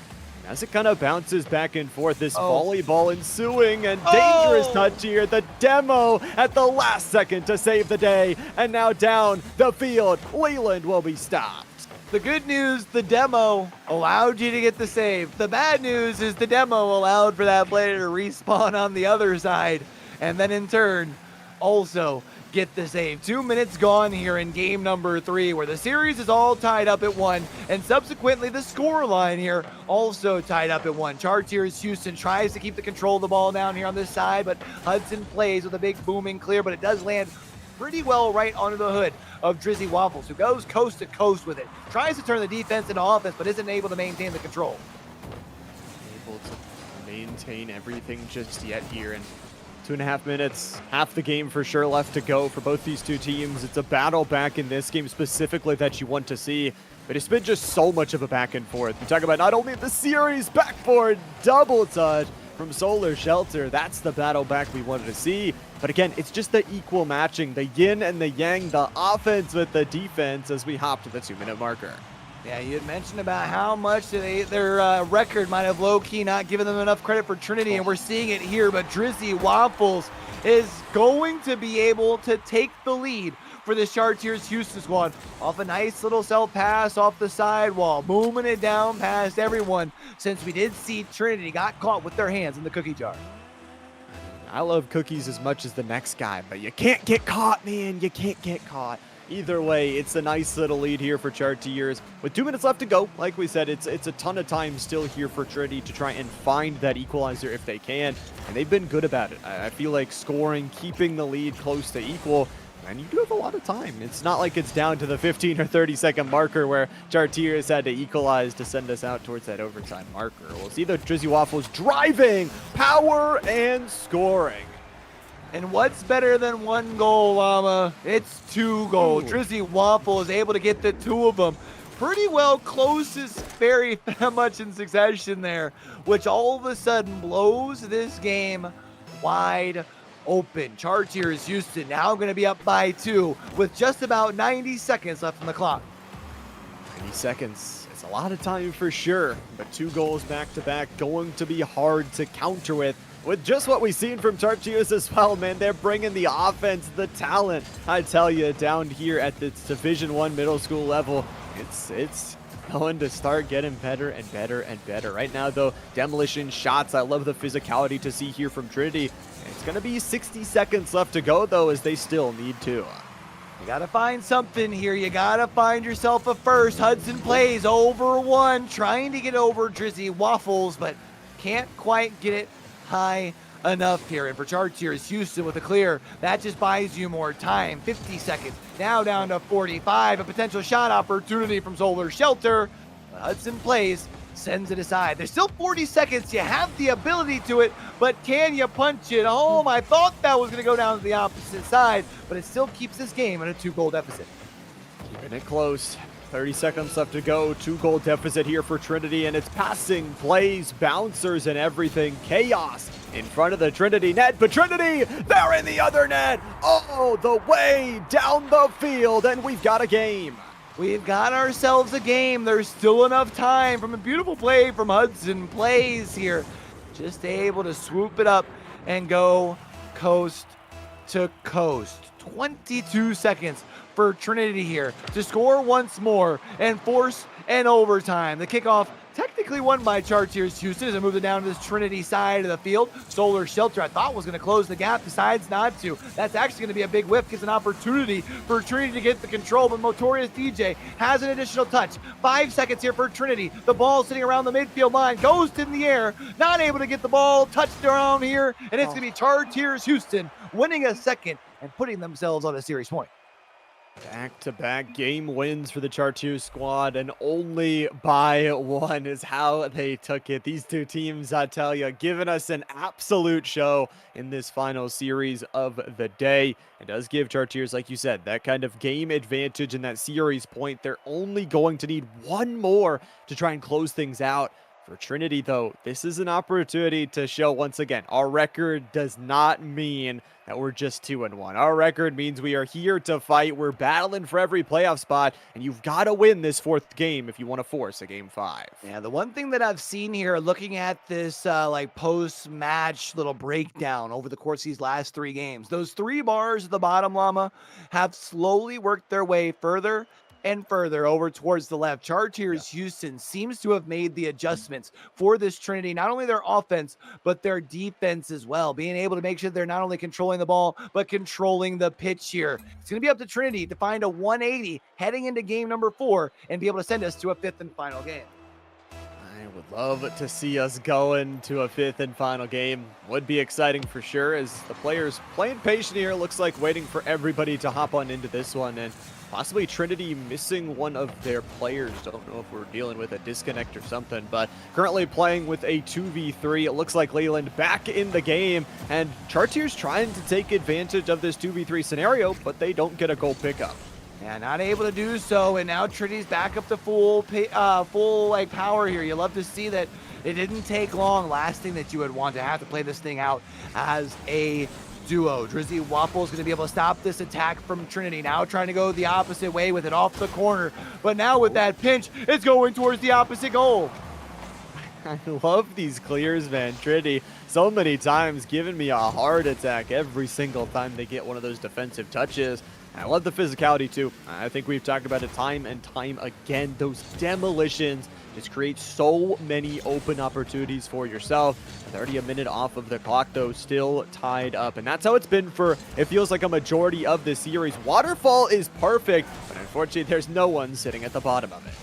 As it kind of bounces back and forth, this volleyball ensuing, and dangerous touch here. The demo at the last second to save the day, and now down the field, Leland will be stopped. The good news, the demo allowed you to get the save. The bad news is the demo allowed for that player to respawn on the other side, and then in turn, also get the save. 2 minutes gone here in game number 3, where the series is all tied up at 1, and subsequently the score line here also tied up at 1. Chartiers Houston tries to keep the control of the ball down here on this side, but Hudson plays with a big booming clear, but it does land pretty well right onto the hood of Drizzy Waffles, who goes coast to coast with it. Tries to turn the defense into offense, but isn't able to maintain the control. Able to maintain everything just yet here, and 2.5 minutes, half the game for sure left to go for both these two teams. It's a battle back in this game specifically that you want to see, but it's been just so much of a back and forth. We talk about not only the series, backboard, double touch from Solar Shelter. That's the battle back we wanted to see. But again, it's just the equal matching, the yin and the yang, the offense with the defense as we hop to the 2-minute marker. Yeah, you had mentioned about how much their record might have low-key not given them enough credit for Trinity, and we're seeing it here, but Drizzy Waffles is going to be able to take the lead for the Chartiers Houston squad off a nice little self-pass off the sidewall, booming it down past everyone, since we did see Trinity got caught with their hands in the cookie jar. I love cookies as much as the next guy, but you can't get caught, man. You can't get caught. Either way, it's a nice little lead here for Chartiers. With 2 minutes left to go, like we said, it's a ton of time still here for Trinity to try and find that equalizer if they can, and they've been good about it. I feel like scoring, keeping the lead close to equal, and you do have a lot of time. It's not like it's down to the 15 or 30-second marker where Chartiers had to equalize to send us out towards that overtime marker. We'll see the Drizzy Waffles driving, power, and scoring. And what's better than 1 goal, Llama? It's 2 goals. Drizzy Waffle is able to get the 2 of them pretty well closest very much in succession there, which all of a sudden blows this game wide open. Chartiers Houston now going to be up by 2 with just about 90 seconds left on the clock. 90 seconds. It's a lot of time for sure, but 2 goals back-to-back going to be hard to counter with just what we've seen from Chartiers as well, man. They're bringing the offense, the talent. I tell you, down here at the Division I middle school level, it's going to start getting better and better and better. Right now, though, demolition shots. I love the physicality to see here from Trinity. It's going to be 60 seconds left to go, though, as they still need to. You got to find something here. You got to find yourself a first. Hudson plays over 1, trying to get over Drizzy Waffles, but can't quite get it high enough here. And for Chartiers Houston with a clear, that just buys you more time. 50 seconds, now down to 45. A potential shot opportunity from Solar Shelter. But Hudson plays, sends it aside. There's still 40 seconds. You have the ability to it, but can you punch it home? I thought that was going to go down to the opposite side, but it still keeps this game in a 2-goal deficit. Keeping it close. 30 seconds left to go. 2-goal deficit here for Trinity, and it's passing, plays, bouncers, and everything. Chaos in front of the Trinity net, but Trinity, they're in the other net. Oh, the way down the field, and we've got a game. We've got ourselves a game. There's still enough time from a beautiful play from Hudson Plays here. Just able to swoop it up and go coast to coast. 22 seconds for Trinity here to score once more and force an overtime. The kickoff technically technically won by Chartiers Houston as I move it down to this Trinity side of the field. Solar Shelter I thought was going to close the gap, decides not to. That's actually going to be a big whiff, gives an opportunity for Trinity to get the control, but Motorious DJ has an additional touch. 5 seconds here for Trinity. The ball sitting around the midfield line, goes in the air, not able to get the ball touched around here, and it's going to be Chartiers Houston winning a second and putting themselves on a series point. Back-to-back game wins for the Chartiers squad, and only by one is how they took it. These two teams, I tell you, giving us an absolute show in this final series of the day. It does give Chartiers, like you said, that kind of game advantage in that series point. They're only going to need one more to try and close things out. For Trinity, though, this is an opportunity to show once again, our record does not mean that we're just 2-1. Our record means we are here to fight. We're battling for every playoff spot, and you've got to win this fourth game if you want to force a game 5. Yeah, the one thing that I've seen here, looking at this like post-match little breakdown over the course of these last 3 games, those 3 bars at the bottom, Llama, have slowly worked their way further and further over towards the left. Chartiers Houston seems to have made the adjustments for this Trinity, not only their offense, but their defense as well, being able to make sure they're not only controlling the ball, but controlling the pitch here. It's going to be up to Trinity to find a 180 heading into game number 4 and be able to send us to a 5th and final game. I would love to see us going to a 5th and final game. Would be exciting for sure, as the players playing patient here. Looks like waiting for everybody to hop on into this one, and possibly Trinity missing one of their players. Don't know if we're dealing with a disconnect or something, but currently playing with a 2v3. It looks like Leland back in the game, and Chartiers trying to take advantage of this 2v3 scenario, but they don't get a goal pickup. Yeah, not able to do so, and now Trinity's back up to full power here. You love to see that it didn't take long. Last thing that you would want to have to play this thing out as a duo. Drizzy Waffle is going to be able to stop this attack from Trinity. Now trying to go the opposite way with it off the corner, but now with that pinch, it's going towards the opposite goal. I love these clears, man. Trinity so many times giving me a heart attack every single time they get one of those defensive touches. I love the physicality too. I think we've talked about it time and time again. Those demolitions just create so many open opportunities for yourself. With already a minute off of the clock, though, still tied up. And that's how it's been for, it feels like, a majority of this series. Waterfall is perfect, but unfortunately there's no one sitting at the bottom of it.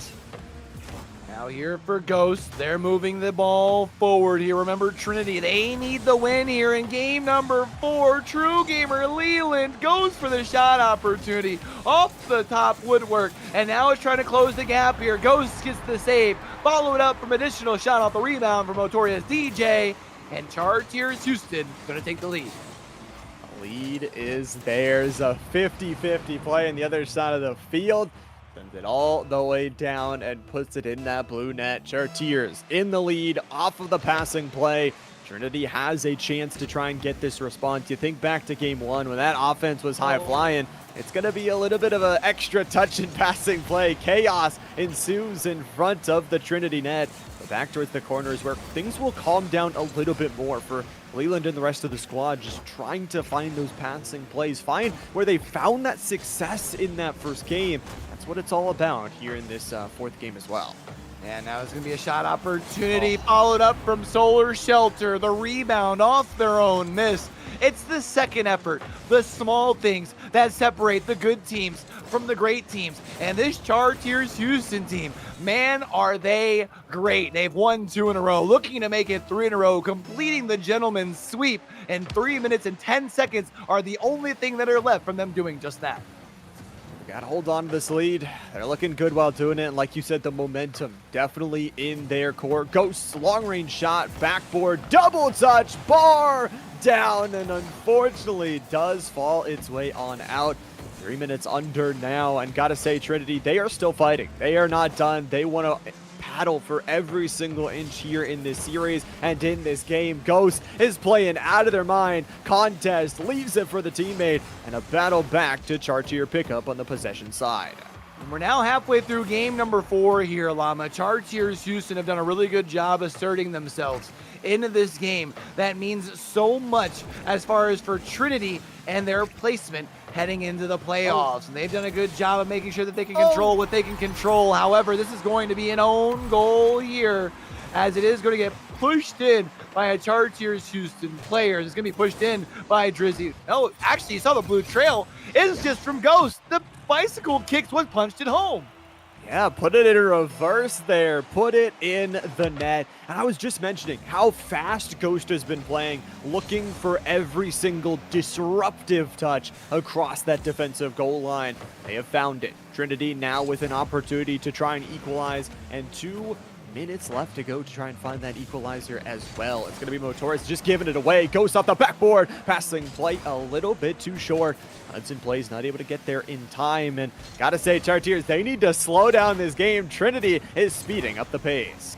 Now here for Ghost, they're moving the ball forward here. Remember, Trinity, they need the win here in game number 4. True Gamer Leland goes for the shot opportunity off the top woodwork, and now it's trying to close the gap here. Ghost gets the save, followed up from additional shot off the rebound from Notorious DJ, and Chartiers Houston gonna take the lead. Lead is theirs, a 50-50 play on the other side of the field. Sends it all the way down and puts it in that blue net. Chartiers in the lead off of the passing play. Trinity has a chance to try and get this response. You think back to game 1 when that offense was high flying. It's going to be a little bit of an extra touch and passing play. Chaos ensues in front of the Trinity net. But back towards the corners where things will calm down a little bit more for Leland and the rest of the squad, just trying to find those passing plays, find where they found that success in that first game. That's what it's all about here in this 4th game as well. And now it's going to be a shot opportunity followed up from Solar Shelter. The rebound off their own miss. It's the second effort, the small things that separate the good teams from the great teams. And this Chartiers Houston team, man, are they great. They've won 2 in a row, looking to make it 3 in a row, completing the gentleman's sweep. And 3 minutes and 10 seconds are the only thing that are left from them doing just that. Got to hold on to this lead. They're looking good while doing it. And like you said, the momentum definitely in their court. Ghost's long-range shot, backboard, double touch, bar down, and unfortunately does fall its way on out. 3 minutes under now, and gotta say, Trinity, they are still fighting. They are not done. They want to battle for every single inch here in this series and in this game. Ghost is playing out of their mind. Contest leaves it for the teammate, and a battle back to Chartier pickup on the possession side. And we're now halfway through game number 4 here, Llama. Chartiers Houston have done a really good job asserting themselves into this game. That means so much as far as for Trinity and their placement heading into the playoffs. And they've done a good job of making sure that they can control what they can control. However, this is going to be an own goal here as it is going to get pushed in by a Chartiers Houston player. It's going to be pushed in by Drizzy. Oh, actually, you saw the blue trail. It's just from Ghost. The bicycle kicks was punched it home. Yeah, put it in reverse there. Put it in the net. And I was just mentioning how fast Ghost has been playing, looking for every single disruptive touch across that defensive goal line. They have found it. Trinity now with an opportunity to try and equalize, and 2 minutes left to go to try and find that equalizer as well. It's going to be Motoris just giving it away. Ghost off the backboard. Passing play a little bit too short. Hudson plays not able to get there in time. And gotta say, Chartiers, they need to slow down this game. Trinity is speeding up the pace.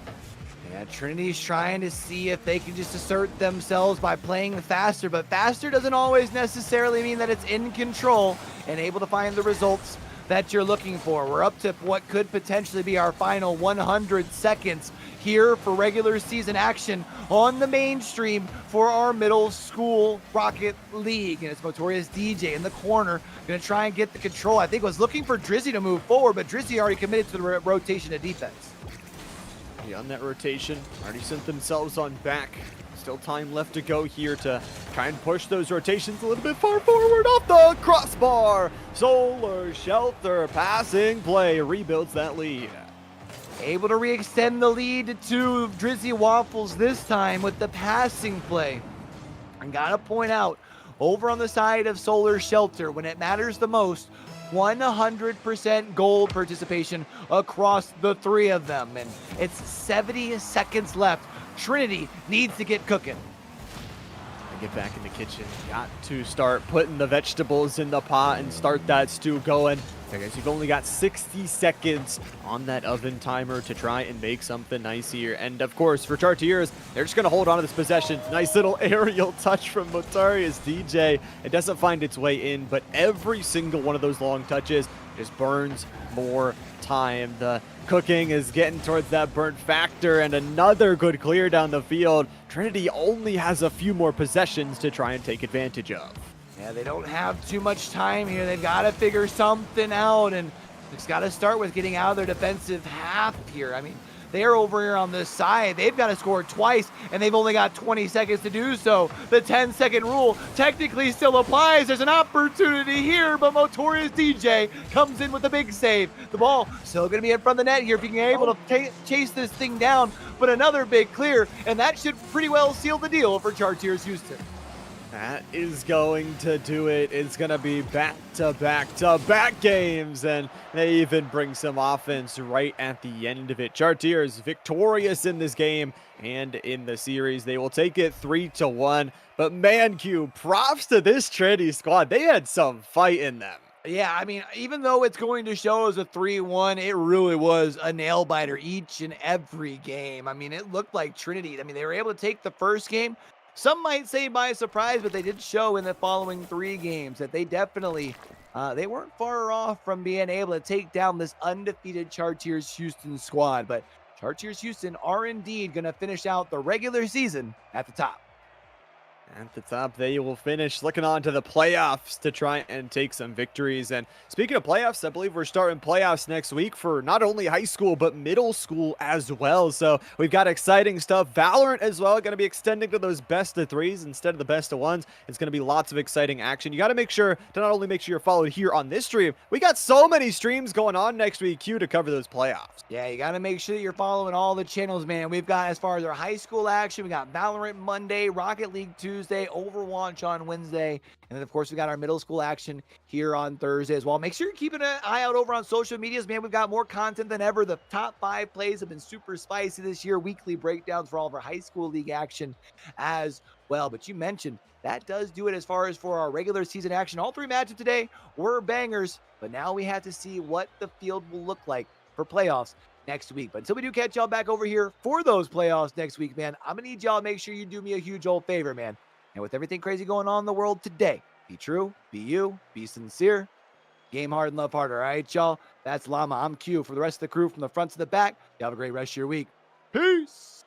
Yeah, Trinity's trying to see if they can just assert themselves by playing faster, but faster doesn't always necessarily mean that it's in control and able to find the results that you're looking for. We're up to what could potentially be our final 100 seconds here for regular season action on the mainstream for our middle school Rocket League. And it's Motorious DJ in the corner, gonna try and get the control. I think was looking for Drizzy to move forward, but Drizzy already committed to the rotation of defense. On that rotation, already sent themselves on back. Still time left to go here to try and push those rotations a little bit far forward off the crossbar. Solar Shelter passing play rebuilds that lead. Able to re-extend the lead to Drizzy Waffles this time with the passing play. And gotta point out, over on the side of Solar Shelter, when it matters the most, 100% goal participation across the three of them. And it's 70 seconds left. Trinity needs to get cooking. Get back in the kitchen. Got to start putting the vegetables in the pot and start that stew going. I guess you've only got 60 seconds on that oven timer to try and make something nice here. And of course, for Chartiers, they're just going to hold on to this possession. Nice little aerial touch from Motorious DJ. It doesn't find its way in, but every single one of those long touches just burns more time. The cooking is getting towards that burnt factor, and another good clear down the field. Trinity only has a few more possessions to try and take advantage of. Yeah, they don't have too much time here. They've got to figure something out, and it's got to start with getting out of their defensive half here. I mean, they're over here on this side. They've got to score twice, and they've only got 20 seconds to do so. The 10-second rule technically still applies. There's an opportunity here, but Motorious DJ comes in with a big save. The ball still going to be in front of the net here if you can be able to chase this thing down, but another big clear, and that should pretty well seal the deal for Chartiers Houston. That is going to do it. It's going to be back-to-back-to-back games, and they even bring some offense right at the end of it. Chartiers victorious in this game and in the series. They will take it 3-1, but man, Q, props to this Trinity squad. They had some fight in them. Yeah, I mean, even though it's going to show as a 3-1, it really was a nail-biter each and every game. I mean, it looked like Trinity. I mean, they were able to take the first game. Some might say by surprise, but they did show in the following 3 games that they definitely, they weren't far off from being able to take down this undefeated Chartiers Houston squad. But Chartiers Houston are indeed going to finish out the regular season at the top. At the top, they will finish looking on to the playoffs to try and take some victories. And speaking of playoffs, I believe we're starting playoffs next week for not only high school, but middle school as well. So we've got exciting stuff. Valorant as well, going to be extending to those best of 3s instead of the best of 1s. It's going to be lots of exciting action. You got to make sure to not only make sure you're followed here on this stream, we got so many streams going on next week, Q, to cover those playoffs. Yeah, you got to make sure that you're following all the channels, man. We've got, as far as our high school action, we got Valorant Monday, Rocket League Tuesday, Overwatch on Wednesday, and then of course we got our middle school action here on Thursday as well. Make sure you're keeping an eye out over on social medias, man. We've got more content than ever. The top 5 plays have been super spicy this year. Weekly breakdowns for all of our high school league action as well. But you mentioned that does do it as far as for our regular season action. All 3 matchups today were bangers, but now we have to see what the field will look like for playoffs next week. But until we do catch y'all back over here for those playoffs next week, man, I'm gonna need y'all to make sure you do me a huge old favor, man. And with everything crazy going on in the world today, be true, be you, be sincere, game hard and love harder. All right, y'all? That's Llama. I'm Q. For the rest of the crew from the front to the back, you have a great rest of your week. Peace.